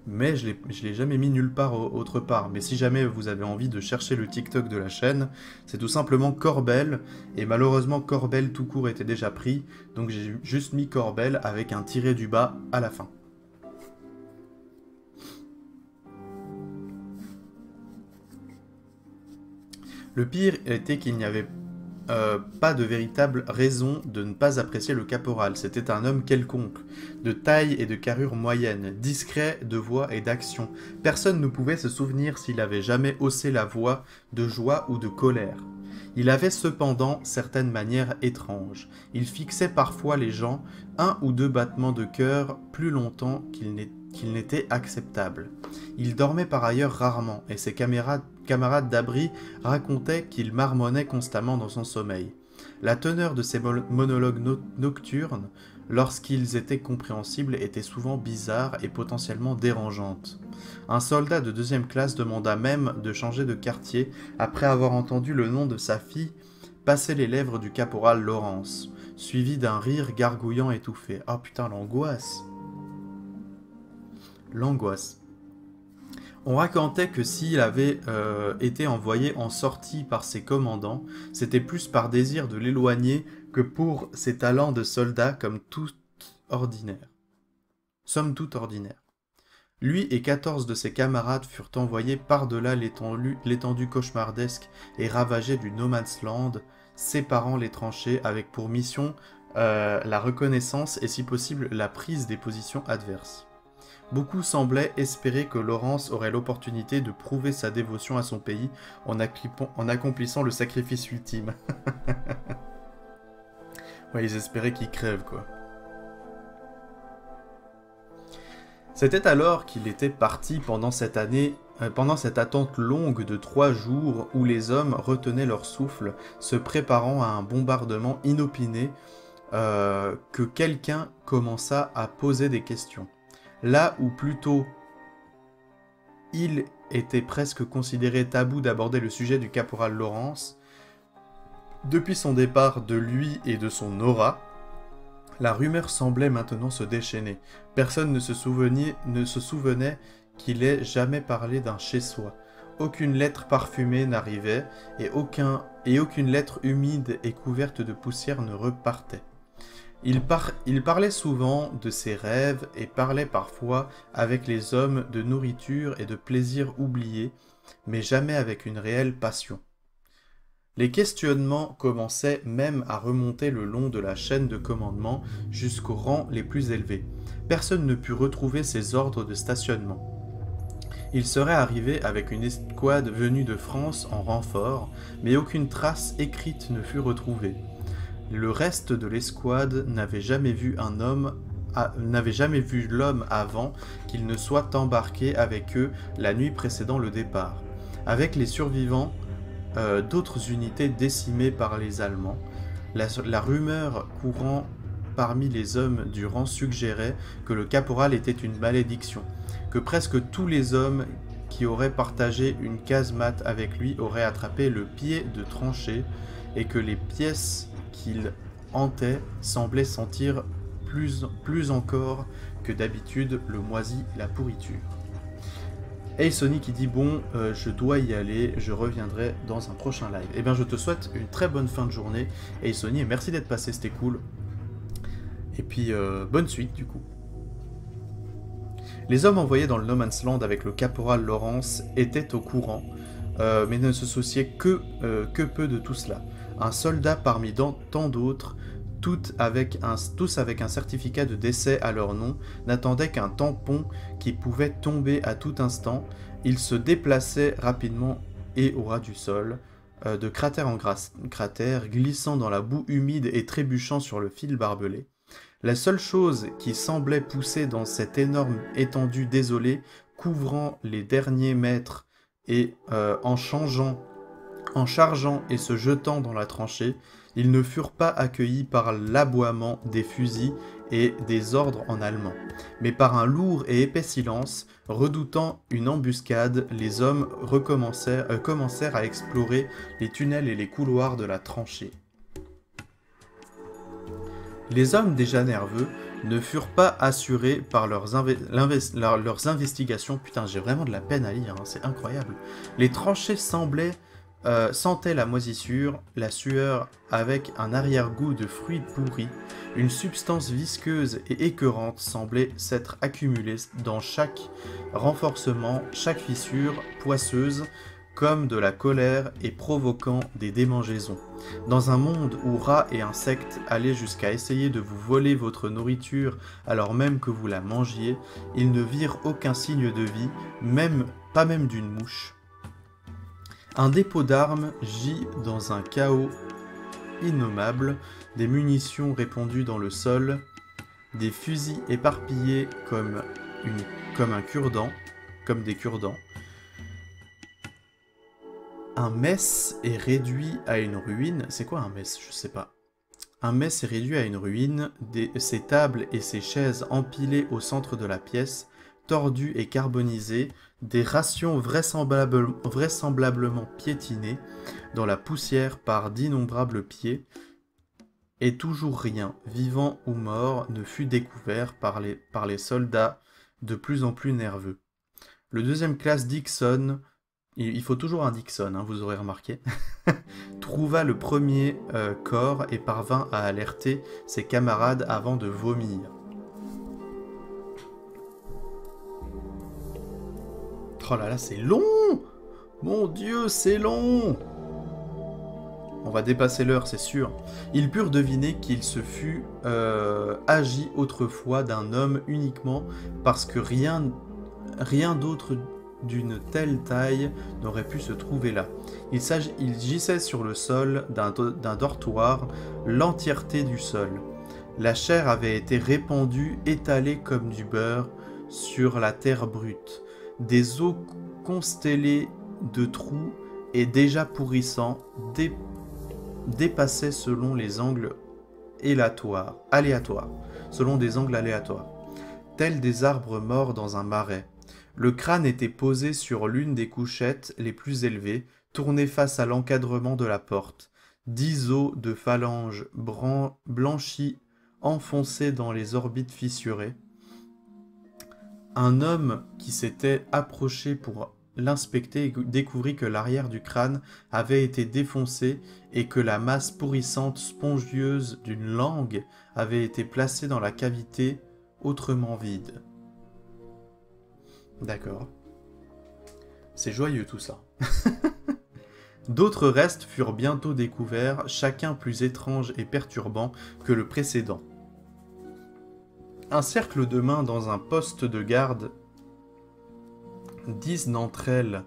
mais je l'ai jamais mis nulle part autre part. Mais si jamais vous avez envie de chercher le TikTok de la chaîne, c'est tout simplement Corbel, et malheureusement Corbel tout court était déjà pris, donc j'ai juste mis Corbel avec un tiré du bas à la fin. Le pire était qu'il n'y avait pas de véritable raison de ne pas apprécier le caporal. C'était un homme quelconque, de taille et de carrure moyenne, discret de voix et d'action. Personne ne pouvait se souvenir s'il avait jamais haussé la voix de joie ou de colère. Il avait cependant certaines manières étranges. Il fixait parfois les gens 1 ou 2 battements de cœur plus longtemps qu'il n'était acceptable. Il dormait par ailleurs rarement, et ses camarades d'abri racontaient qu'il marmonnait constamment dans son sommeil. La teneur de ses monologues nocturnes, lorsqu'ils étaient compréhensibles, était souvent bizarre et potentiellement dérangeante. Un soldat de 2e classe demanda même de changer de quartier après avoir entendu le nom de sa fille passer les lèvres du caporal Laurence, suivi d'un rire gargouillant étouffé. Ah putain, l'angoisse! L'angoisse. On racontait que s'il avait été envoyé en sortie par ses commandants, c'était plus par désir de l'éloigner que pour ses talents de soldat somme toute ordinaire. Lui et 14 de ses camarades furent envoyés par-delà l'étendue cauchemardesque et ravagée du No Man's Land, séparant les tranchées avec pour mission la reconnaissance et si possible la prise des positions adverses. Beaucoup semblaient espérer que Laurence aurait l'opportunité de prouver sa dévotion à son pays en accomplissant le sacrifice ultime. Ouais, ils espéraient qu'il crève, quoi. C'était alors qu'il était parti pendant cette attente longue de 3 jours où les hommes retenaient leur souffle, se préparant à un bombardement inopiné, que quelqu'un commença à poser des questions. Là où plutôt il était presque considéré tabou d'aborder le sujet du caporal Laurence, depuis son départ de lui et de son aura, la rumeur semblait maintenant se déchaîner. Personne ne se souvenait qu'il ait jamais parlé d'un chez-soi. Aucune lettre parfumée n'arrivait et aucune lettre humide et couverte de poussière ne repartait. Il parlait souvent de ses rêves et parlait parfois avec les hommes de nourriture et de plaisirs oubliés, mais jamais avec une réelle passion. Les questionnements commençaient même à remonter le long de la chaîne de commandement jusqu'aux rangs les plus élevés. Personne ne put retrouver ses ordres de stationnement. Il serait arrivé avec une escouade venue de France en renfort, mais aucune trace écrite ne fut retrouvée. Le reste de l'escouade n'avait jamais vu l'homme avant qu'il ne soit embarqué avec eux la nuit précédant le départ. Avec les survivants d'autres unités décimées par les Allemands, la rumeur courant parmi les hommes du rang suggérait que le caporal était une malédiction, que presque tous les hommes qui auraient partagé une casemate avec lui auraient attrapé le pied de tranchée et que les pièces qu'il hantait semblaient sentir plus encore que d'habitude le moisi et la pourriture. Hey Sony qui dit bon, je dois y aller, je reviendrai dans un prochain live. Eh bien je te souhaite une très bonne fin de journée, Hey Sony, et merci d'être passé, c'était cool. Et puis bonne suite du coup. Les hommes envoyés dans le No Man's Land avec le caporal Laurence étaient au courant, mais ne se souciaient que peu de tout cela. Un soldat parmi tant d'autres, tous avec un certificat de décès à leur nom, n'attendait qu'un tampon qui pouvait tomber à tout instant. Ils se déplaçaient rapidement et au ras du sol, de cratère en cratère, glissant dans la boue humide et trébuchant sur le fil barbelé. La seule chose qui semblait pousser dans cette énorme étendue désolée, couvrant les derniers mètres et en chargeant et se jetant dans la tranchée, ils ne furent pas accueillis par l'aboiement des fusils et des ordres en allemand, mais par un lourd et épais silence. Redoutant une embuscade, les hommes commencèrent à explorer les tunnels et les couloirs de la tranchée. Les hommes déjà nerveux ne furent pas assurés par leurs investigations. Putain, j'ai vraiment de la peine à lire, hein, c'est incroyable. Les tranchées sentaient la moisissure, la sueur avec un arrière-goût de fruits pourris. Une substance visqueuse et écœurante semblait s'être accumulée dans chaque renforcement, chaque fissure poisseuse, comme de la colère et provoquant des démangeaisons. Dans un monde où rats et insectes allaient jusqu'à essayer de vous voler votre nourriture alors même que vous la mangiez, ils ne virent aucun signe de vie, pas même d'une mouche. Un dépôt d'armes gît dans un chaos innommable, des munitions répandues dans le sol, des fusils éparpillés comme un cure-dent, comme des cure-dents. Un mess est réduit à une ruine. C'est quoi un mess? Je sais pas. Un mess est réduit à une ruine, ses tables et ses chaises empilées au centre de la pièce, tordues et carbonisées, des rations vraisemblablement piétinées dans la poussière par d'innombrables pieds, et toujours rien, vivant ou mort, ne fut découvert par les soldats de plus en plus nerveux. Le deuxième classe Dixon, il faut toujours un Dixon, hein, vous aurez remarqué, trouva le premier corps et parvint à alerter ses camarades avant de vomir. Oh là là, c'est long! Mon Dieu, c'est long! On va dépasser l'heure, c'est sûr. Ils purent deviner qu'il se fût agi autrefois d'un homme uniquement parce que rien d'autre d'une telle taille n'aurait pu se trouver là. Il gissait sur le sol d'un dortoir, l'entièreté du sol. La chair avait été répandue, étalée comme du beurre, sur la terre brute. Des os constellés de trous et déjà pourrissants dépassaient selon des angles aléatoires, tels des arbres morts dans un marais. Le crâne était posé sur l'une des couchettes les plus élevées, tourné face à l'encadrement de la porte. 10 os de phalanges blanchis enfoncés dans les orbites fissurées. Un homme qui s'était approché pour l'inspecter découvrit que l'arrière du crâne avait été défoncé et que la masse pourrissante spongieuse d'une langue avait été placée dans la cavité autrement vide. D'accord. C'est joyeux tout ça. D'autres restes furent bientôt découverts, chacun plus étrange et perturbant que le précédent. Un cercle de mains dans un poste de garde, 10 d'entre elles,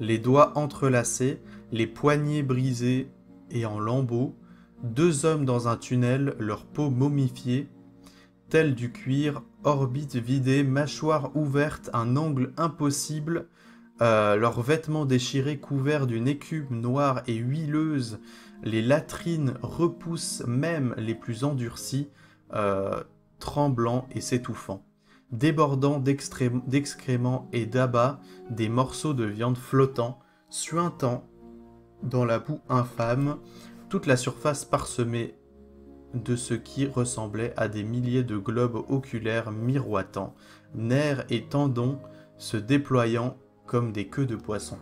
les doigts entrelacés, les poignets brisés et en lambeaux, 2 hommes dans un tunnel, leur peau momifiée, telle du cuir, orbite vidée, mâchoire ouverte, un angle impossible, leurs vêtements déchirés couverts d'une écume noire et huileuse, les latrines repoussent même les plus endurcis, tremblants et s'étouffant, débordant d'excréments et d'abats, des morceaux de viande flottant, suintant dans la boue infâme, toute la surface parsemée de ce qui ressemblait à des milliers de globes oculaires miroitants, nerfs et tendons se déployant comme des queues de poisson.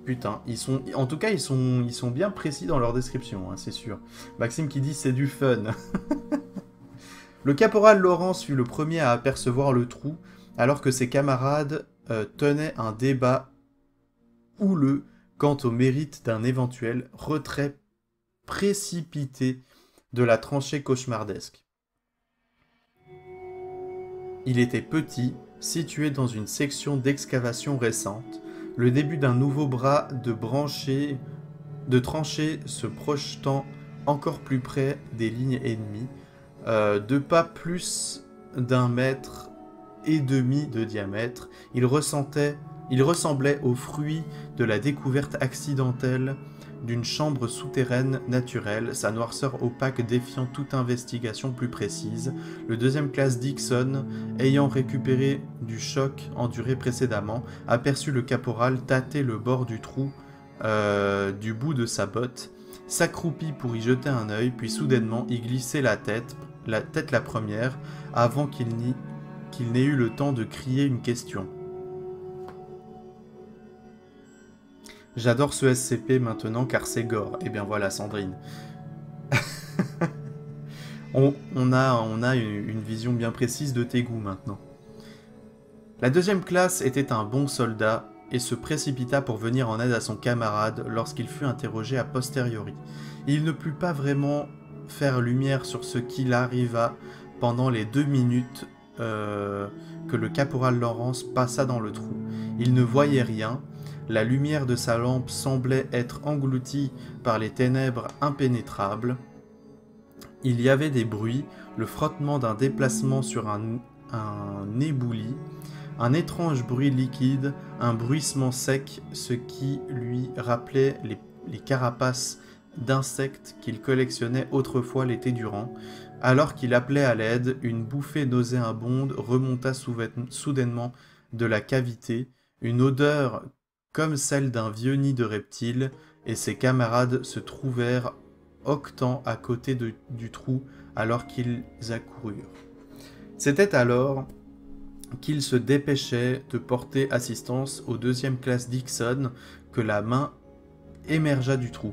Putain, ils sont bien précis dans leur description, hein, c'est sûr. Maxime qui dit c'est du fun. Le caporal Laurence fut le premier à apercevoir le trou, alors que ses camarades tenaient un débat houleux quant au mérite d'un éventuel retrait précipité de la tranchée cauchemardesque. Il était petit, situé dans une section d'excavation récente, le début d'un nouveau bras de tranchée se projetant encore plus près des lignes ennemies, de pas plus d'1,5 mètre de diamètre. Il ressemblait au fruit de la découverte accidentelle d'une chambre souterraine naturelle, sa noirceur opaque défiant toute investigation plus précise. Le deuxième classe Dixon, ayant récupéré du choc enduré précédemment, aperçut le caporal tâter le bord du trou du bout de sa botte, s'accroupit pour y jeter un œil, puis soudainement y glisser la tête la première, avant qu'il n'ait eu le temps de crier une question. J'adore ce SCP maintenant car c'est gore. Eh bien voilà, Sandrine. on a une vision bien précise de tes goûts maintenant. La deuxième classe était un bon soldat et se précipita pour venir en aide à son camarade lorsqu'il fut interrogé a posteriori. Il ne put pas vraiment faire lumière sur ce qu'il arriva pendant les 2 minutes que le caporal Laurence passa dans le trou. Il ne voyait rien. La lumière de sa lampe semblait être engloutie par les ténèbres impénétrables. Il y avait des bruits, le frottement d'un déplacement sur un éboulis, un étrange bruit liquide, un bruissement sec, ce qui lui rappelait les carapaces d'insectes qu'il collectionnait autrefois l'été durant. Alors qu'il appelait à l'aide, une bouffée nauséabonde remonta soudainement de la cavité, une odeur comme celle d'un vieux nid de reptiles, et ses camarades se trouvèrent hoquetant à côté du trou alors qu'ils accoururent. C'était alors qu'ils se dépêchaient de porter assistance aux 2e classes Dixon que la main émergea du trou.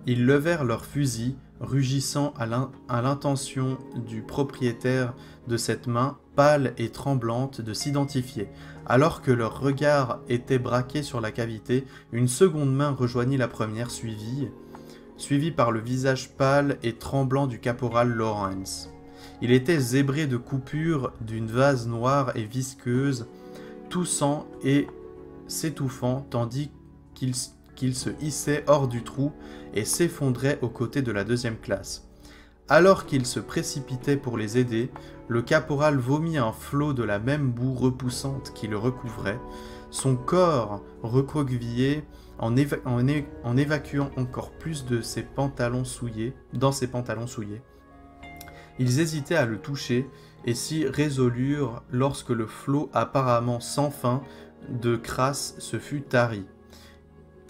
Ils levèrent leurs fusils, rugissant à l'intention du propriétaire de cette main, pâle et tremblante, de s'identifier. Alors que leur regard était braqué sur la cavité, une seconde main rejoignit la première, suivie par le visage pâle et tremblant du caporal Lawrence. Il était zébré de coupures d'une vase noire et visqueuse, toussant et s'étouffant, tandis qu'il se hissait hors du trou et s'effondrait aux côtés de la 2e classe. Alors qu'il se précipitait pour les aider, le caporal vomit un flot de la même boue repoussante qui le recouvrait, son corps recroquevillé en évacuant encore plus de ses pantalons souillés, dans ses pantalons souillés. Ils hésitaient à le toucher et s'y résolurent lorsque le flot apparemment sans fin de crasse se fut tari.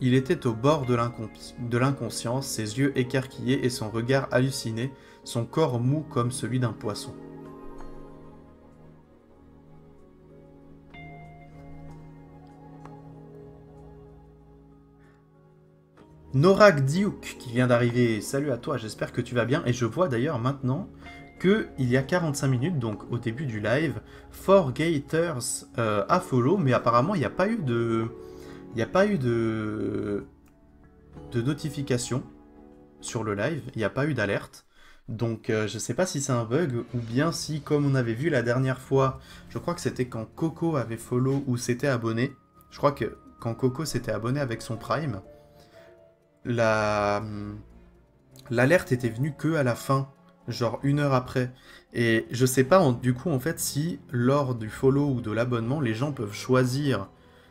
Il était au bord de l'inconscience, ses yeux écarquillés et son regard halluciné, son corps mou comme celui d'un poisson. Norak Diouk qui vient d'arriver, salut à toi, j'espère que tu vas bien. Et je vois d'ailleurs maintenant qu'il y a 45 minutes, donc au début du live, 4Gators a follow, mais apparemment il n'y a pas eu de... de notification sur le live, il n'y a pas eu d'alerte. Donc je sais pas si c'est un bug ou bien si, comme on avait vu la dernière fois, je crois que c'était quand Coco avait follow ou s'était abonné. Je crois que quand Coco s'était abonné avec son Prime, l'alerte était venue que à la fin, genre 1 heure après. Et je sais pas du coup en fait si lors du follow ou de l'abonnement, les gens peuvent choisir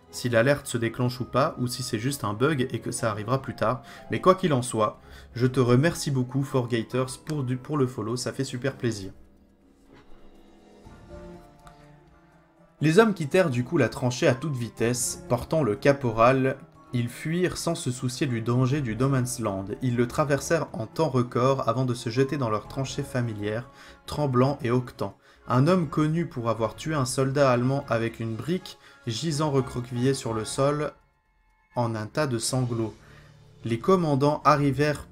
si l'alerte se déclenche ou pas, ou si c'est juste un bug et que ça arrivera plus tard. Mais quoi qu'il en soit, je te remercie beaucoup 4Gators pour le follow, ça fait super plaisir. Les hommes quittèrent du coup la tranchée à toute vitesse, portant le caporal. Ils fuirent sans se soucier du danger du No Man's Land. Ils le traversèrent en temps record avant de se jeter dans leur tranchée familière, tremblant et hoquetant. Un homme connu pour avoir tué un soldat allemand avec une brique, gisant recroquevillé sur le sol en un tas de sanglots. Les commandants arrivèrent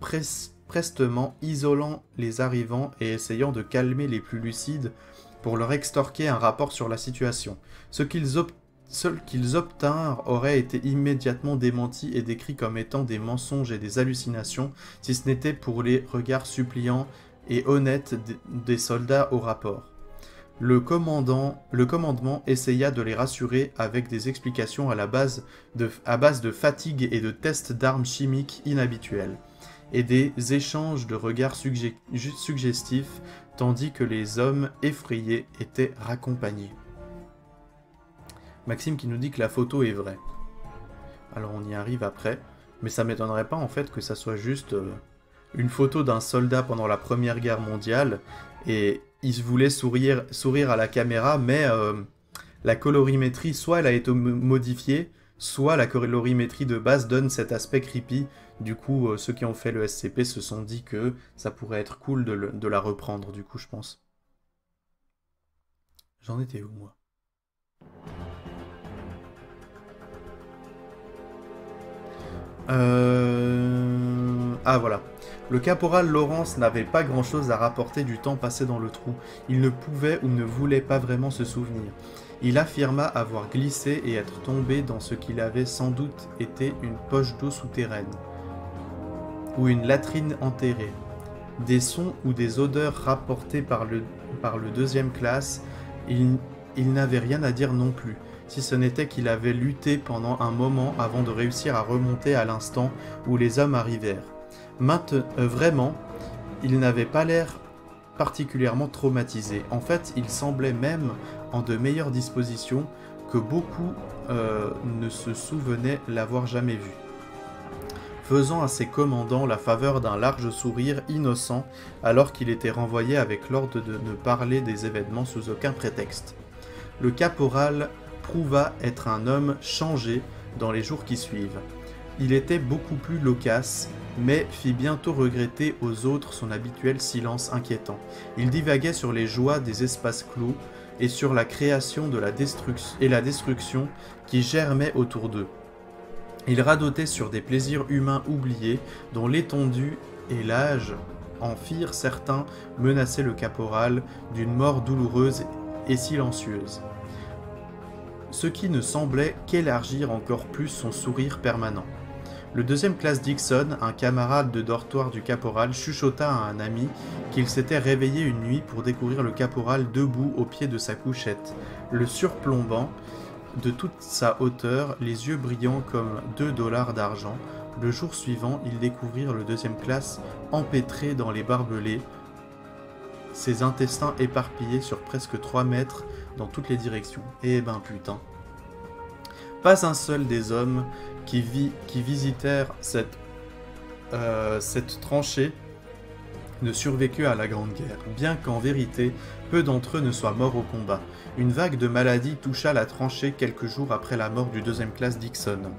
prestement, isolant les arrivants et essayant de calmer les plus lucides pour leur extorquer un rapport sur la situation. Ce qu'ils obtinrent aurait été immédiatement démenti et décrit comme étant des mensonges et des hallucinations, si ce n'était pour les regards suppliants et honnêtes des soldats au rapport. Le commandement essaya de les rassurer avec des explications à base de fatigue et de tests d'armes chimiques inhabituels, et des échanges de regards suggestifs, tandis que les hommes effrayés étaient raccompagnés. Maxime qui nous dit que la photo est vraie. Alors on y arrive après, mais ça m'étonnerait pas en fait que ça soit juste une photo d'un soldat pendant la Première Guerre mondiale, et il voulait sourire à la caméra, mais la colorimétrie, soit elle a été modifiée, soit la colorimétrie de base donne cet aspect creepy. Du coup, ceux qui ont fait le SCP se sont dit que ça pourrait être cool de la reprendre, du coup, je pense. J'en étais où, moi ? Ah, voilà. Le caporal Lawrence n'avait pas grand-chose à rapporter du temps passé dans le trou. Il ne pouvait ou ne voulait pas vraiment se souvenir. Il affirma avoir glissé et être tombé dans ce qu'il avait sans doute été une poche d'eau souterraine, ou une latrine enterrée. Des sons ou des odeurs rapportés par le 2e classe, il n'avait rien à dire non plus. si ce n'était qu'il avait lutté pendant un moment avant de réussir à remonter à l'instant où les hommes arrivèrent. Vraiment, il n'avait pas l'air particulièrement traumatisé. En fait, il semblait même en de meilleures dispositions que beaucoup ne se souvenaient l'avoir jamais vu. Faisant à ses commandants la faveur d'un large sourire innocent alors qu'il était renvoyé avec l'ordre de ne parler des événements sous aucun prétexte. Le caporal prouva être un homme changé dans les jours qui suivent. Il était beaucoup plus loquace, mais fit bientôt regretter aux autres son habituel silence inquiétant. Il divaguait sur les joies des espaces clos et sur la création de la destruction qui germait autour d'eux. Il radotait sur des plaisirs humains oubliés, dont l'étendue et l'âge en firent certains menacer le caporal d'une mort douloureuse et silencieuse. Ce qui ne semblait qu'élargir encore plus son sourire permanent. Le deuxième classe Dixon, un camarade de dortoir du caporal, chuchota à un ami qu'il s'était réveillé une nuit pour découvrir le caporal debout au pied de sa couchette, le surplombant de toute sa hauteur, les yeux brillants comme $2 d'argent. Le jour suivant, ils découvrirent le deuxième classe empêtré dans les barbelés, ses intestins éparpillés sur presque 3 mètres dans toutes les directions. Eh ben putain. Pas un seul des hommes qui visitèrent cette tranchée ne survécut à la Grande Guerre, bien qu'en vérité, peu d'entre eux ne soient morts au combat. Une vague de maladie toucha la tranchée quelques jours après la mort du deuxième classe Dixon.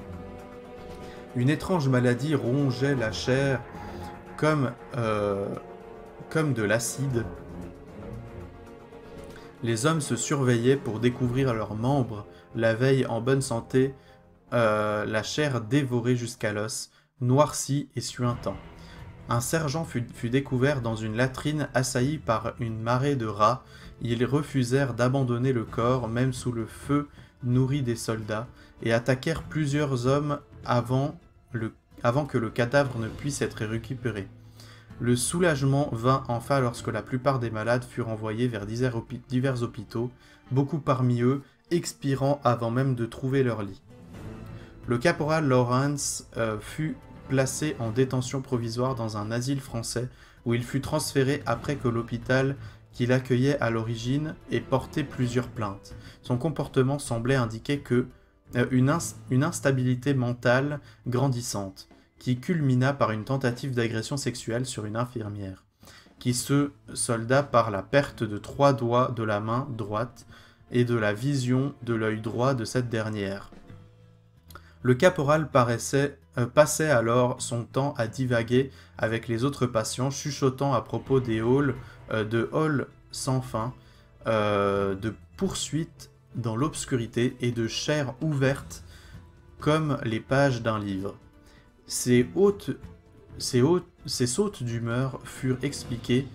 Une étrange maladie rongeait la chair comme de l'acide. Les hommes se surveillaient pour découvrir leurs membres, la veille en bonne santé, la chair dévorée jusqu'à l'os, noircie et suintant. Un sergent fut découvert dans une latrine assailli par une marée de rats. Ils refusèrent d'abandonner le corps, même sous le feu nourri des soldats, et attaquèrent plusieurs hommes avant que le cadavre ne puisse être récupéré. Le soulagement vint enfin lorsque la plupart des malades furent envoyés vers divers hôpitaux, beaucoup parmi eux expirant avant même de trouver leur lit. Le caporal Lawrence fut placé en détention provisoire dans un asile français où il fut transféré après que l'hôpital qui l'accueillait à l'origine ait porté plusieurs plaintes. Son comportement semblait indiquer une instabilité mentale grandissante, qui culmina par une tentative d'agression sexuelle sur une infirmière, qui se solda par la perte de 3 doigts de la main droite et de la vision de l'œil droit de cette dernière. Le caporal passait alors son temps à divaguer avec les autres patients, chuchotant à propos des halls sans fin, de poursuites dans l'obscurité et de chairs ouvertes comme les pages d'un livre. Ces sautes d'humeur furent expliquées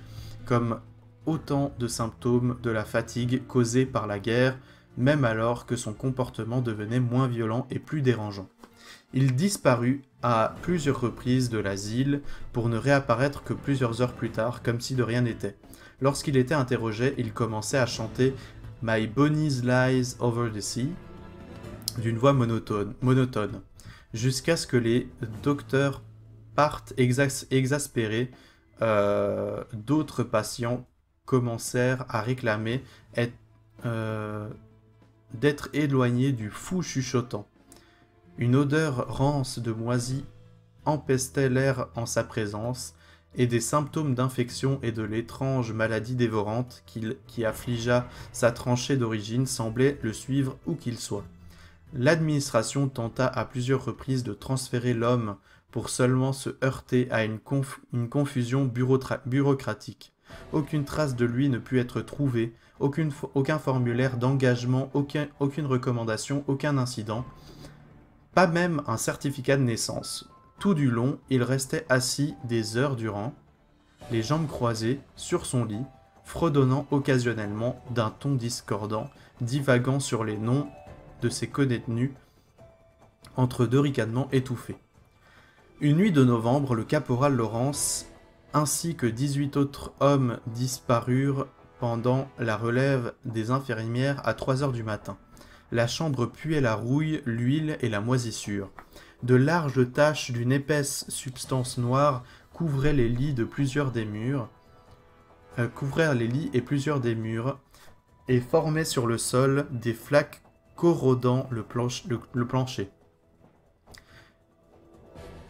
comme autant de symptômes de la fatigue causée par la guerre, même alors que son comportement devenait moins violent et plus dérangeant. Il disparut à plusieurs reprises de l'asile pour ne réapparaître que plusieurs heures plus tard, comme si de rien n'était. Lorsqu'il était interrogé, il commençait à chanter « My Bonnie's Lies Over the Sea » d'une voix monotone, jusqu'à ce que les docteurs partent exaspérés. D'autres patients commencèrent à réclamer d'être éloignés du fou chuchotant. Une odeur rance de moisi empestait l'air en sa présence, et des symptômes d'infection et de l'étrange maladie dévorante qui affligea sa tranchée d'origine semblaient le suivre où qu'il soit. L'administration tenta à plusieurs reprises de transférer l'homme pour seulement se heurter à une confusion bureaucratique. Aucune trace de lui ne put être trouvée, aucun formulaire d'engagement, aucune recommandation, aucun incident, pas même un certificat de naissance. Tout du long, il restait assis des heures durant, les jambes croisées, sur son lit, fredonnant occasionnellement d'un ton discordant, divaguant sur les noms de ses codétenus, entre deux ricanements étouffés. Une nuit de novembre, le caporal Lawrence, ainsi que 18 autres hommes disparurent pendant la relève des infirmières à 3 heures du matin. La chambre puait la rouille, l'huile et la moisissure. De larges taches d'une épaisse substance noire couvraient les lits de plusieurs des murs, couvrirent les lits et plusieurs des murs, et formaient sur le sol des flaques corrodant le plancher.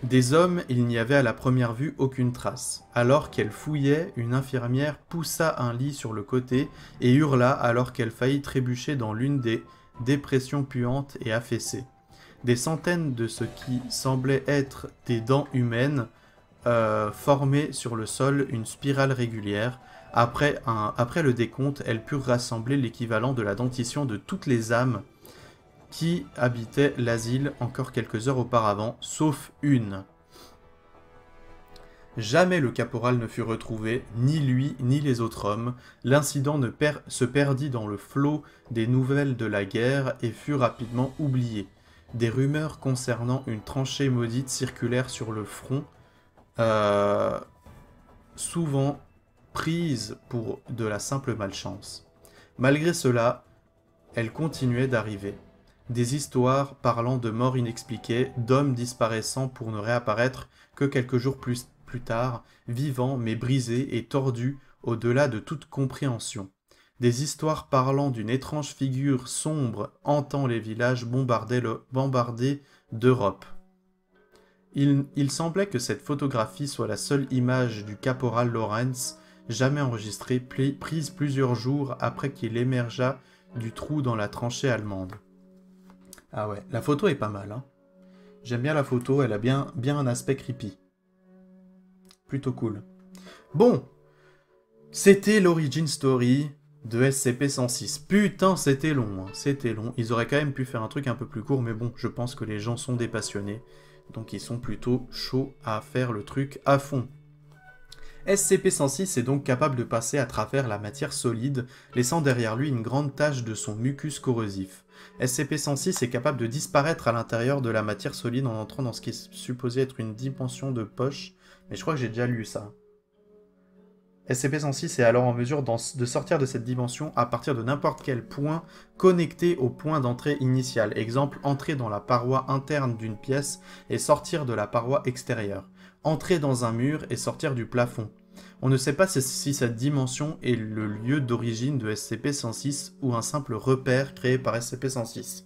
Des hommes, il n'y avait à la première vue aucune trace. Alors qu'elle fouillait, une infirmière poussa un lit sur le côté et hurla alors qu'elle faillit trébucher dans l'une des dépressions puantes et affaissées. Des centaines de ce qui semblait être des dents humaines formaient sur le sol une spirale régulière. Après le décompte, elles purent rassembler l'équivalent de la dentition de toutes les âmes qui habitaient l'asile encore quelques heures auparavant, sauf une. Jamais le caporal ne fut retrouvé, ni lui, ni les autres hommes. L'incident se perdit dans le flot des nouvelles de la guerre et fut rapidement oublié. Des rumeurs concernant une tranchée maudite circulèrent sur le front, souvent prises pour de la simple malchance. Malgré cela, elles continuaient d'arriver. Des histoires parlant de morts inexpliquées, d'hommes disparaissant pour ne réapparaître que quelques jours plus tard, vivants mais brisés et tordus au-delà de toute compréhension. Des histoires parlant d'une étrange figure sombre hantant les villages bombardés d'Europe. Il semblait que cette photographie soit la seule image du caporal Lawrence jamais enregistrée, prise plusieurs jours après qu'il émergeât du trou dans la tranchée allemande. Ah ouais, la photo est pas mal, hein. J'aime bien la photo, elle a bien un aspect creepy. Plutôt cool. Bon, c'était l'origin story de SCP-106. Putain, c'était long, hein. C'était long. Ils auraient quand même pu faire un truc un peu plus court, mais bon, je pense que les gens sont des passionnés. Donc ils sont plutôt chauds à faire le truc à fond. SCP-106 est donc capable de passer à travers la matière solide, laissant derrière lui une grande tache de son mucus corrosif. SCP-106 est capable de disparaître à l'intérieur de la matière solide en entrant dans ce qui est supposé être une dimension de poche, mais je crois que j'ai déjà lu ça. SCP-106 est alors en mesure de sortir de cette dimension à partir de n'importe quel point connecté au point d'entrée initial. Exemple, entrer dans la paroi interne d'une pièce et sortir de la paroi extérieure. Entrer dans un mur et sortir du plafond. On ne sait pas si cette dimension est le lieu d'origine de SCP-106 ou un simple repère créé par SCP-106.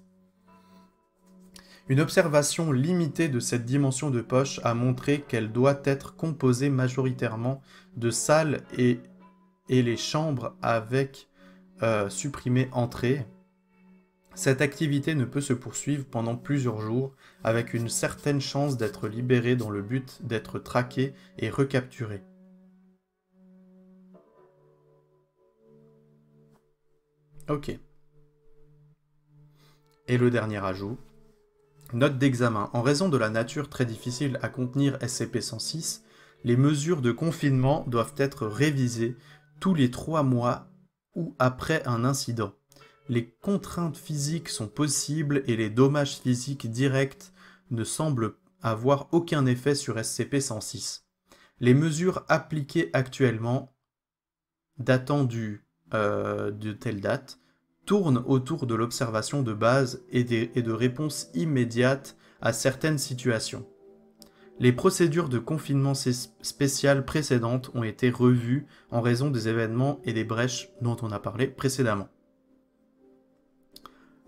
Une observation limitée de cette dimension de poche a montré qu'elle doit être composée majoritairement de salles et les chambres avec supprimé entrée. Cette activité ne peut se poursuivre pendant plusieurs jours, avec une certaine chance d'être libéré dans le but d'être traqué et recapturé. Ok. Et le dernier ajout. Note d'examen. En raison de la nature très difficile à contenir SCP-106, les mesures de confinement doivent être révisées tous les 3 mois ou après un incident. Les contraintes physiques sont possibles et les dommages physiques directs ne semblent avoir aucun effet sur SCP-106. Les mesures appliquées actuellement, datant de telle date, tournent autour de l'observation de base et de réponses immédiates à certaines situations. Les procédures de confinement spéciales précédentes ont été revues en raison des événements et des brèches dont on a parlé précédemment.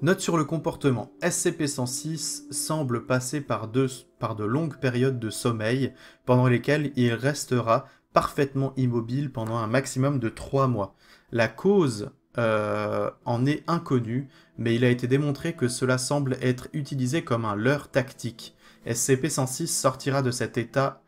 Note sur le comportement. SCP-106 semble passer par de longues périodes de sommeil pendant lesquelles il restera parfaitement immobile pendant un maximum de 3 mois. La cause en est inconnue, mais il a été démontré que cela semble être utilisé comme un leurre tactique. SCP-106 sortira de cet état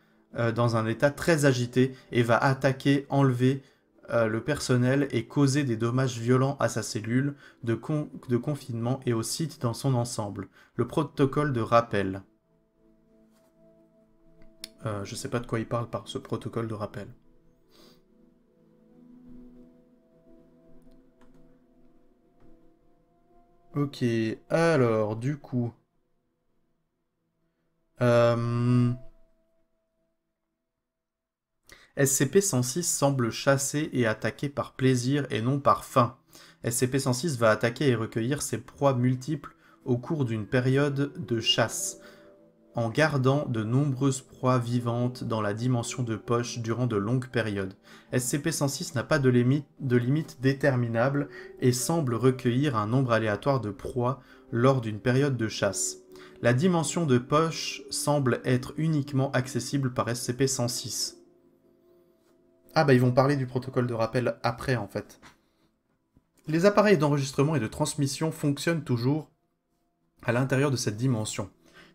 dans un état très agité et va attaquer, enlever le personnel et causer des dommages violents à sa cellule de confinement et au site dans son ensemble. Le protocole de rappel. Je sais pas de quoi il parle par ce protocole de rappel. Ok, alors du coup... SCP-106 semble chasser et attaquer par plaisir et non par faim. SCP-106 va attaquer et recueillir ses proies multiples au cours d'une période de chasse, en gardant de nombreuses proies vivantes dans la dimension de poche durant de longues périodes. SCP-106 n'a pas de limite déterminable et semble recueillir un nombre aléatoire de proies lors d'une période de chasse. La dimension de poche semble être uniquement accessible par SCP-106. Ah bah ils vont parler du protocole de rappel après en fait. Les appareils d'enregistrement et de transmission fonctionnent toujours à l'intérieur de cette dimension.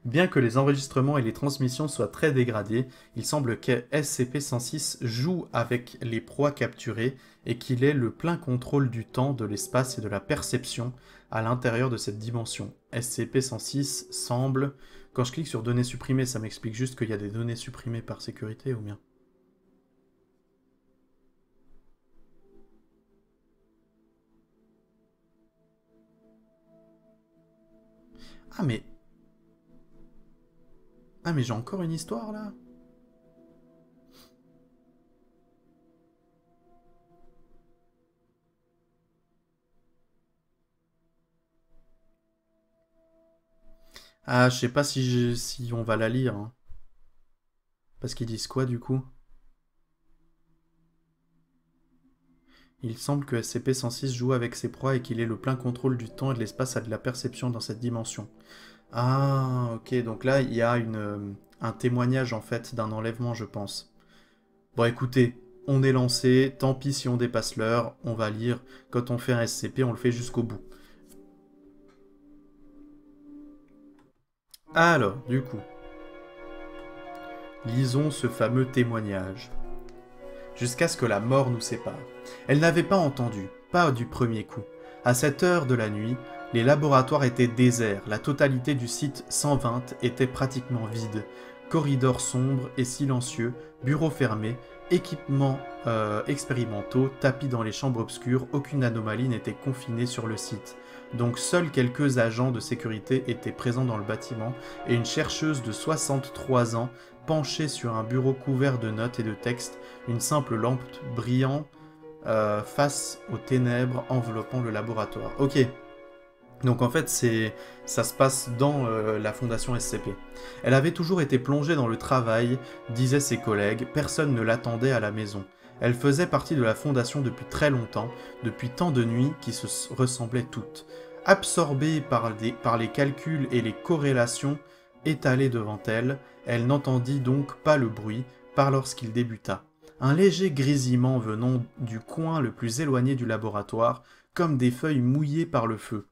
Bien que les enregistrements et les transmissions soient très dégradés, il semble que SCP-106 joue avec les proies capturées et qu'il ait le plein contrôle du temps, de l'espace et de la perception à l'intérieur de cette dimension. SCP-106 semble... Quand je clique sur données supprimées, ça m'explique juste qu'il y a des données supprimées par sécurité ou bien... Ah mais... Ah mais j'ai encore une histoire là. Ah, je sais pas si on va la lire, hein. Parce qu'ils disent quoi du coup? Il semble que SCP-106 joue avec ses proies et qu'il ait le plein contrôle du temps et de l'espace et de la perception dans cette dimension. Ah, ok, donc là il y a un témoignage en fait d'un enlèvement, je pense. Bon, écoutez, on est lancé, tant pis si on dépasse l'heure, on va lire. Quand on fait un SCP, on le fait jusqu'au bout. Alors, du coup, lisons ce fameux témoignage. Jusqu'à ce que la mort nous sépare. Elle n'avait pas entendu, pas du premier coup. À cette heure de la nuit, les laboratoires étaient déserts, la totalité du site 120 était pratiquement vide. Corridors sombres et silencieux, bureaux fermés, équipements expérimentaux, tapis dans les chambres obscures, aucune anomalie n'était confinée sur le site. Donc seuls quelques agents de sécurité étaient présents dans le bâtiment et une chercheuse de 63 ans penchée sur un bureau couvert de notes et de textes, une simple lampe brillant face aux ténèbres enveloppant le laboratoire. Ok, donc en fait ça se passe dans la fondation SCP. Elle avait toujours été plongée dans le travail, disaient ses collègues, personne ne l'attendait à la maison. Elle faisait partie de la fondation depuis très longtemps, depuis tant de nuits qui se ressemblaient toutes. Absorbée par les calculs et les corrélations étalées devant elle, elle n'entendit donc pas le bruit, par lorsqu'il débuta. Un léger grésillement venant du coin le plus éloigné du laboratoire, comme des feuilles mouillées par le feu,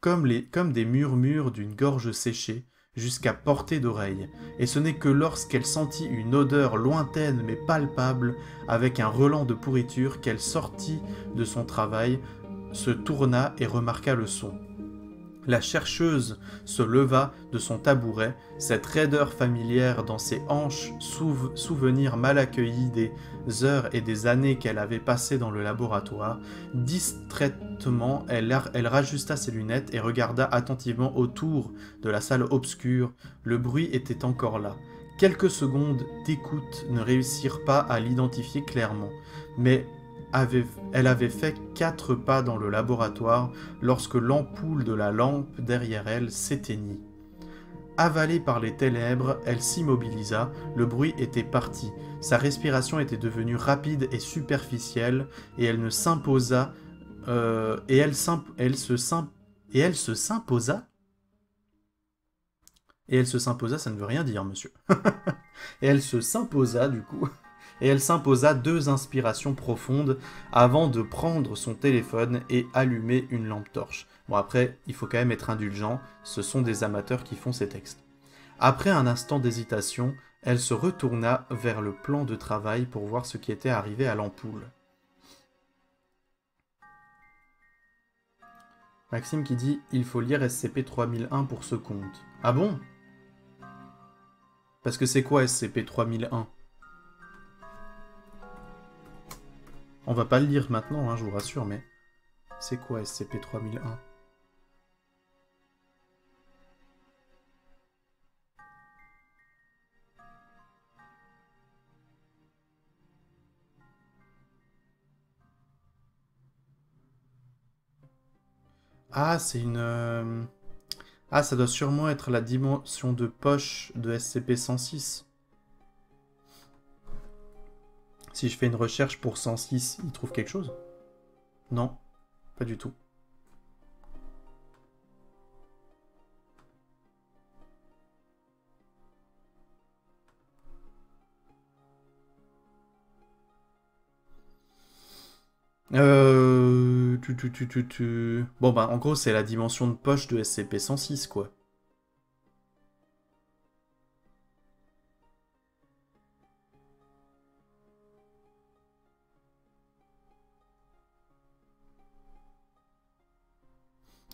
comme des murmures d'une gorge séchée, jusqu'à portée d'oreille, et ce n'est que lorsqu'elle sentit une odeur lointaine mais palpable, avec un relent de pourriture, qu'elle sortit de son travail, se tourna et remarqua le son. La chercheuse se leva de son tabouret, cette raideur familière dans ses hanches, souvenir mal accueilli des heures et des années qu'elle avait passées dans le laboratoire. Distraitement, elle rajusta ses lunettes et regarda attentivement autour de la salle obscure. Le bruit était encore là. Quelques secondes d'écoute ne réussirent pas à l'identifier clairement, mais elle avait fait 4 pas dans le laboratoire lorsque l'ampoule de la lampe derrière elle s'éteignit. Avalée par les ténèbres, elle s'immobilisa, le bruit était parti, sa respiration était devenue rapide et superficielle, et elle s'imposa, ça ne veut rien dire, monsieur. Et elle se s'imposa, du coup, et elle s'imposa 2 inspirations profondes avant de prendre son téléphone et allumer une lampe torche. Bon, après, il faut quand même être indulgent, ce sont des amateurs qui font ces textes. Après un instant d'hésitation, elle se retourna vers le plan de travail pour voir ce qui était arrivé à l'ampoule. Maxime qui dit « Il faut lire SCP-3001 pour ce compte ». Ah bon? Parce que c'est quoi SCP-3001? On va pas le lire maintenant, hein, je vous rassure, mais... C'est quoi SCP-3001? Ah, c'est une... Ah, ça doit sûrement être la dimension de poche de SCP-106. Si je fais une recherche pour 106, il trouve quelque chose? Non, pas du tout. Bon, bah, en gros, c'est la dimension de poche de SCP-106, quoi.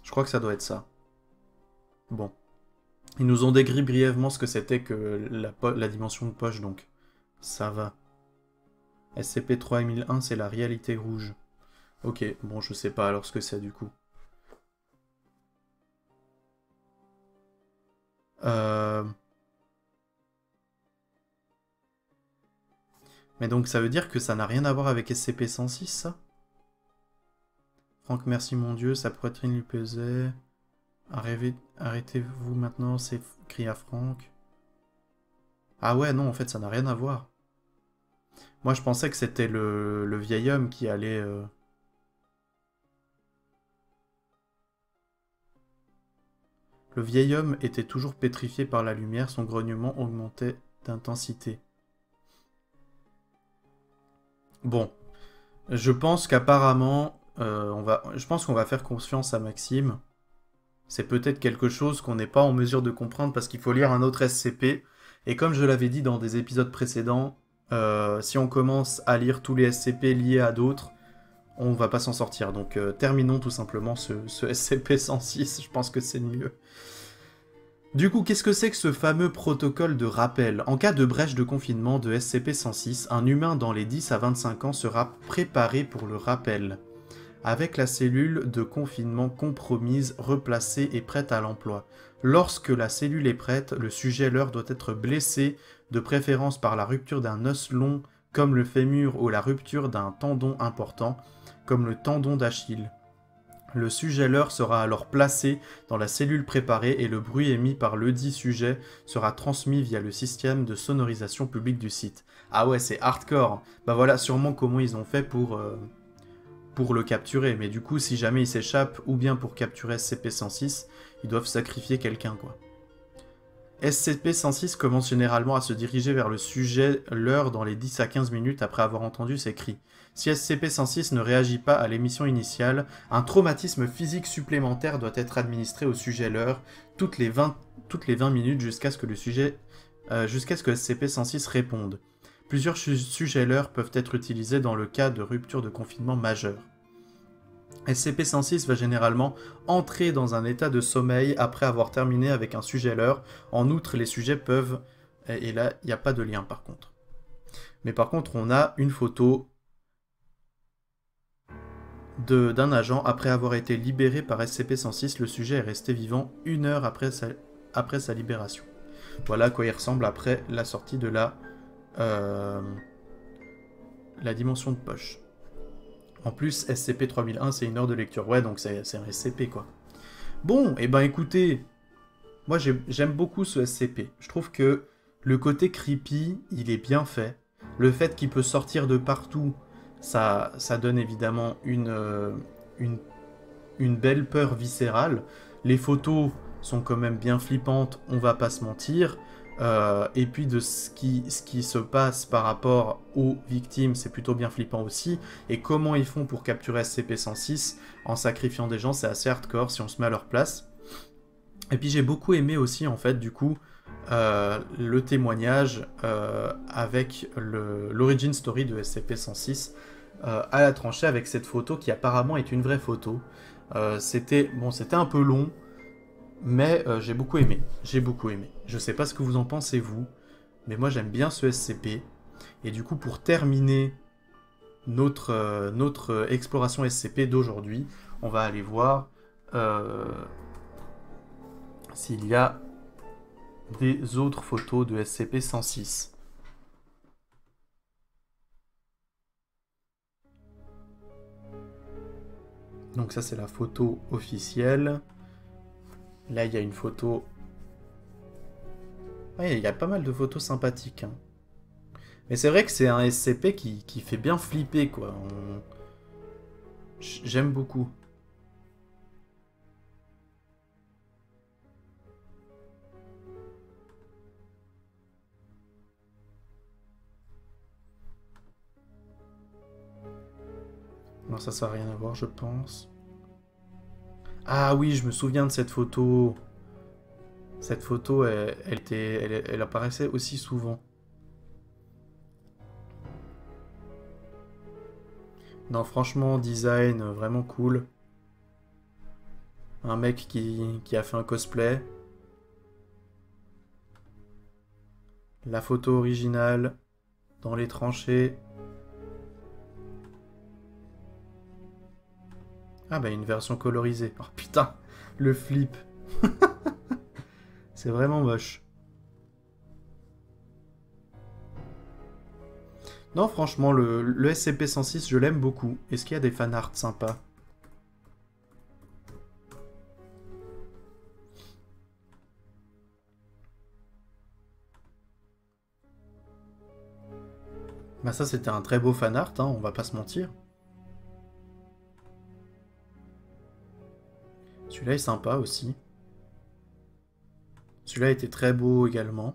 Je crois que ça doit être ça. Bon. Ils nous ont décrit brièvement ce que c'était que la dimension de poche, donc. Ça va. SCP-3001, c'est la réalité rouge. Ok, bon, je sais pas alors ce que c'est, du coup. Euh... Mais donc, ça veut dire que ça n'a rien à voir avec SCP-106, ça? Franck, merci mon Dieu, sa poitrine lui pesait. Arrêtez-vous maintenant, c'est cria Franck. Ah ouais, non, en fait, ça n'a rien à voir. Moi, je pensais que c'était le vieil homme qui allait... Le vieil homme était toujours pétrifié par la lumière, son grognement augmentait d'intensité. Bon, je pense qu'apparemment, je pense qu'on va faire confiance à Maxime. C'est peut-être quelque chose qu'on n'est pas en mesure de comprendre parce qu'il faut lire un autre SCP. Et comme je l'avais dit dans des épisodes précédents, si on commence à lire tous les SCP liés à d'autres, on va pas s'en sortir. Donc terminons tout simplement ce SCP-106, je pense que c'est le mieux. Du coup, qu'est-ce que c'est que ce fameux protocole de rappel? En cas de brèche de confinement de SCP-106, un humain dans les 10 à 25 ans sera préparé pour le rappel, avec la cellule de confinement compromise, replacée et prête à l'emploi. Lorsque la cellule est prête, le sujet leur doit être blessé, de préférence par la rupture d'un os long comme le fémur ou la rupture d'un tendon important, comme le tendon d'Achille. Le sujet leur sera alors placé dans la cellule préparée et le bruit émis par ledit sujet sera transmis via le système de sonorisation public du site. Ah ouais, c'est hardcore. Bah voilà sûrement comment ils ont fait pour le capturer. Mais du coup, si jamais il s'échappe, ou bien pour capturer SCP-106, ils doivent sacrifier quelqu'un, quoi. SCP-106 commence généralement à se diriger vers le sujet l'heure dans les 10 à 15 minutes après avoir entendu ses cris. Si SCP-106 ne réagit pas à l'émission initiale, un traumatisme physique supplémentaire doit être administré au sujet l'heure toutes les 20 minutes jusqu'à ce que SCP-106 réponde. Plusieurs sujets l'heure peuvent être utilisés dans le cas de rupture de confinement majeure. SCP-106 va généralement entrer dans un état de sommeil après avoir terminé avec un sujet l'heure. En outre, les sujets peuvent... Et là, il n'y a pas de lien par contre. Mais par contre, on a une photo d'un agent après avoir été libéré par SCP-106. Le sujet est resté vivant 1 heure après sa libération. Voilà à quoi il ressemble après la sortie de la dimension de poche. En plus, SCP-3001, c'est une heure de lecture. Ouais, donc c'est un SCP, quoi. Bon, et ben écoutez, moi j'aime beaucoup ce SCP. Je trouve que le côté creepy, il est bien fait. Le fait qu'il peut sortir de partout, ça donne évidemment une belle peur viscérale. Les photos sont quand même bien flippantes, on va pas se mentir. Et puis de ce qui se passe par rapport aux victimes, c'est plutôt bien flippant aussi. Et comment ils font pour capturer SCP-106 en sacrifiant des gens, c'est assez hardcore si on se met à leur place. Et puis j'ai beaucoup aimé aussi en fait du coup le témoignage avec l'origin story de SCP-106 à la tranchée avec cette photo qui apparemment est une vraie photo. C'était un peu long, mais j'ai beaucoup aimé. J'ai beaucoup aimé. Je sais pas ce que vous en pensez vous, mais moi j'aime bien ce SCP. Et du coup pour terminer notre exploration SCP d'aujourd'hui, on va aller voir s'il y a des autres photos de SCP-106. Donc ça, c'est la photo officielle. Là, il y a une photo... Ouais, il y a pas mal de photos sympathiques, hein. Mais c'est vrai que c'est un SCP qui fait bien flipper, quoi. J'aime beaucoup. Non, ça n'a rien à voir, je pense. Ah oui, je me souviens de cette photo. Cette photo, elle apparaissait aussi souvent. Non, franchement, design vraiment cool. Un mec qui a fait un cosplay. La photo originale dans les tranchées. Ah bah une version colorisée. Oh putain, le flip. C'est vraiment moche. Non, franchement, le SCP-106, je l'aime beaucoup. Est-ce qu'il y a des fanarts sympas? Bah ça, c'était un très beau fanart, hein, on va pas se mentir. Celui-là est sympa aussi. Celui-là était très beau également.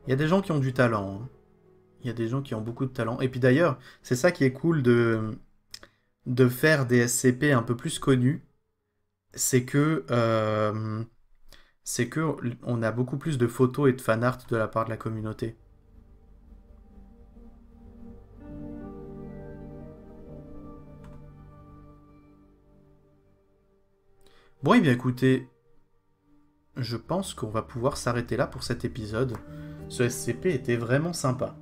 Il y a des gens qui ont du talent, hein. Il y a des gens qui ont beaucoup de talent. Et puis d'ailleurs, c'est ça qui est cool de faire des SCP un peu plus connus. C'est que on a beaucoup plus de photos et de fanart de la part de la communauté. Bon, et bien écoutez, je pense qu'on va pouvoir s'arrêter là pour cet épisode. Ce SCP était vraiment sympa.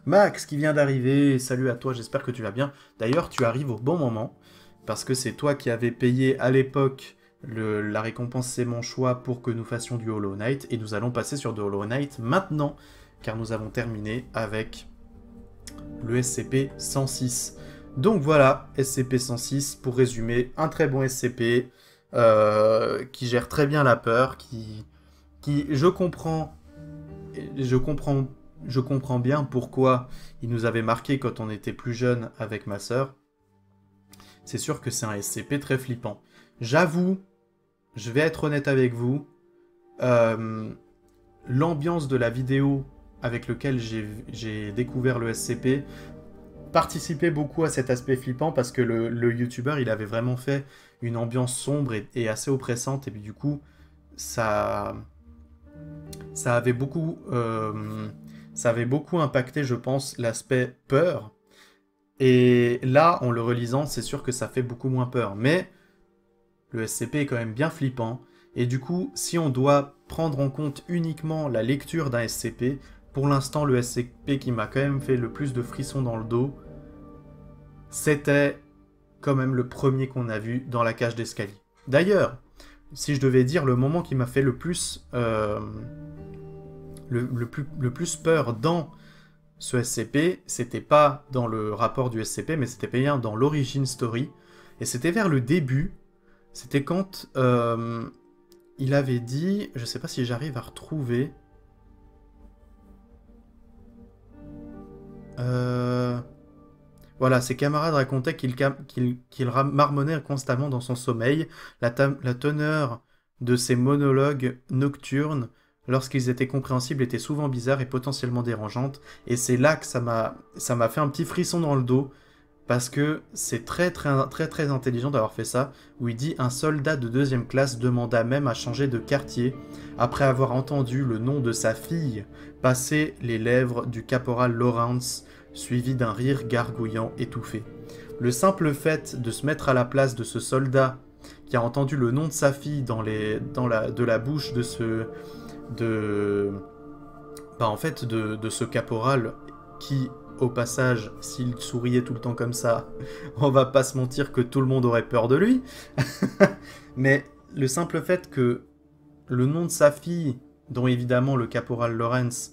Max qui vient d'arriver, salut à toi, j'espère que tu vas bien. D'ailleurs, tu arrives au bon moment, parce que c'est toi qui avais payé à l'époque la récompense c'est mon choix pour que nous fassions du Hollow Knight, et nous allons passer sur du Hollow Knight maintenant, car nous avons terminé avec le SCP-106. Donc voilà, SCP-106, pour résumer, un très bon SCP, qui gère très bien la peur, qui je comprends bien pourquoi il nous avait marqué quand on était plus jeune avec ma sœur. C'est sûr que c'est un SCP très flippant. J'avoue, je vais être honnête avec vous, l'ambiance de la vidéo avec laquelle j'ai découvert le SCP participait beaucoup à cet aspect flippant parce que le youtubeur il avait vraiment fait une ambiance sombre et assez oppressante et puis du coup ça avait beaucoup impacté, je pense, l'aspect peur. Et là, en le relisant, c'est sûr que ça fait beaucoup moins peur. Mais le SCP est quand même bien flippant. Et du coup, si on doit prendre en compte uniquement la lecture d'un SCP, pour l'instant, le SCP qui m'a quand même fait le plus de frissons dans le dos, c'était quand même le premier qu'on a vu dans la cage d'escalier. D'ailleurs, si je devais dire le moment qui m'a fait le plus... le plus peur dans ce SCP, c'était pas dans le rapport du SCP, mais c'était bien dans l'origin story. Et c'était vers le début. C'était quand il avait dit... Je sais pas si j'arrive à retrouver... Voilà, ses camarades racontaient qu'il marmonnait constamment dans son sommeil. La teneur de ses monologues nocturnes, lorsqu'ils étaient compréhensibles, était souvent bizarre et potentiellement dérangeante. Et c'est là que ça m'a fait un petit frisson dans le dos, parce que c'est très très très très intelligent d'avoir fait ça, où il dit « Un soldat de 2e classe demanda même à changer de quartier, après avoir entendu le nom de sa fille passer les lèvres du caporal Lawrence, suivi d'un rire gargouillant étouffé. Le simple fait de se mettre à la place de ce soldat qui a entendu le nom de sa fille de la bouche de ce... de ce caporal qui, au passage, s'il souriait tout le temps comme ça, on va pas se mentir que tout le monde aurait peur de lui. Mais le simple fait que le nom de sa fille, dont évidemment le caporal Lawrence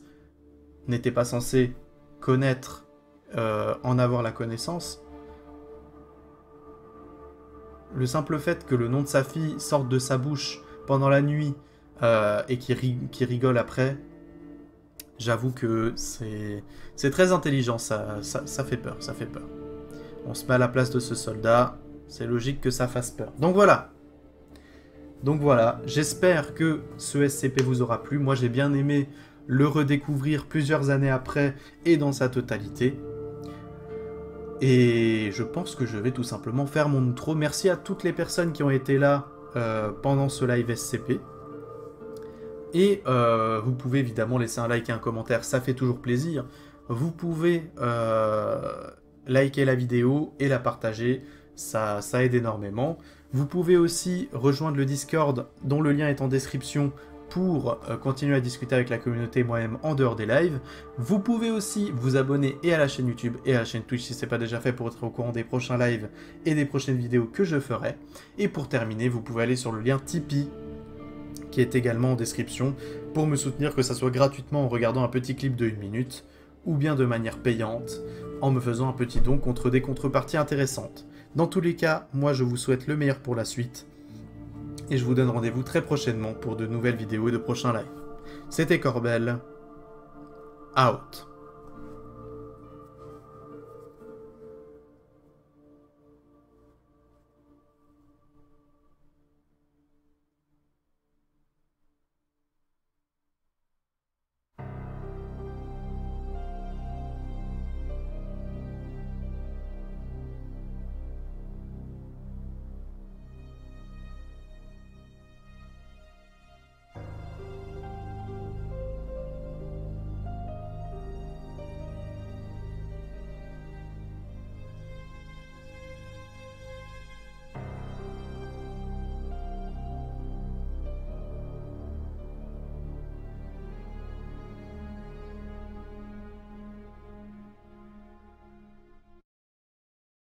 n'était pas censé connaître, en avoir la connaissance, le simple fait que le nom de sa fille sorte de sa bouche pendant la nuit et qu'il rigole après, j'avoue que c'est très intelligent, ça fait peur, ça fait peur. On se met à la place de ce soldat, c'est logique que ça fasse peur. Donc voilà, j'espère que ce SCP vous aura plu. Moi j'ai bien aimé le redécouvrir plusieurs années après et dans sa totalité. Et je pense que je vais tout simplement faire mon outro. Merci à toutes les personnes qui ont été là pendant ce live SCP. Et vous pouvez évidemment laisser un like et un commentaire, ça fait toujours plaisir. Vous pouvez liker la vidéo et la partager, ça aide énormément. Vous pouvez aussi rejoindre le Discord, dont le lien est en description, pour continuer à discuter avec la communauté moi-même en dehors des lives. Vous pouvez aussi vous abonner et à la chaîne YouTube et à la chaîne Twitch si ce n'est pas déjà fait pour être au courant des prochains lives et des prochaines vidéos que je ferai. Et pour terminer, vous pouvez aller sur le lien Tipeee, qui est également en description, pour me soutenir, que ça soit gratuitement en regardant un petit clip de 1 minute, ou bien de manière payante, en me faisant un petit don contre des contreparties intéressantes. Dans tous les cas, moi je vous souhaite le meilleur pour la suite, et je vous donne rendez-vous très prochainement pour de nouvelles vidéos et de prochains lives. C'était Corbel, out.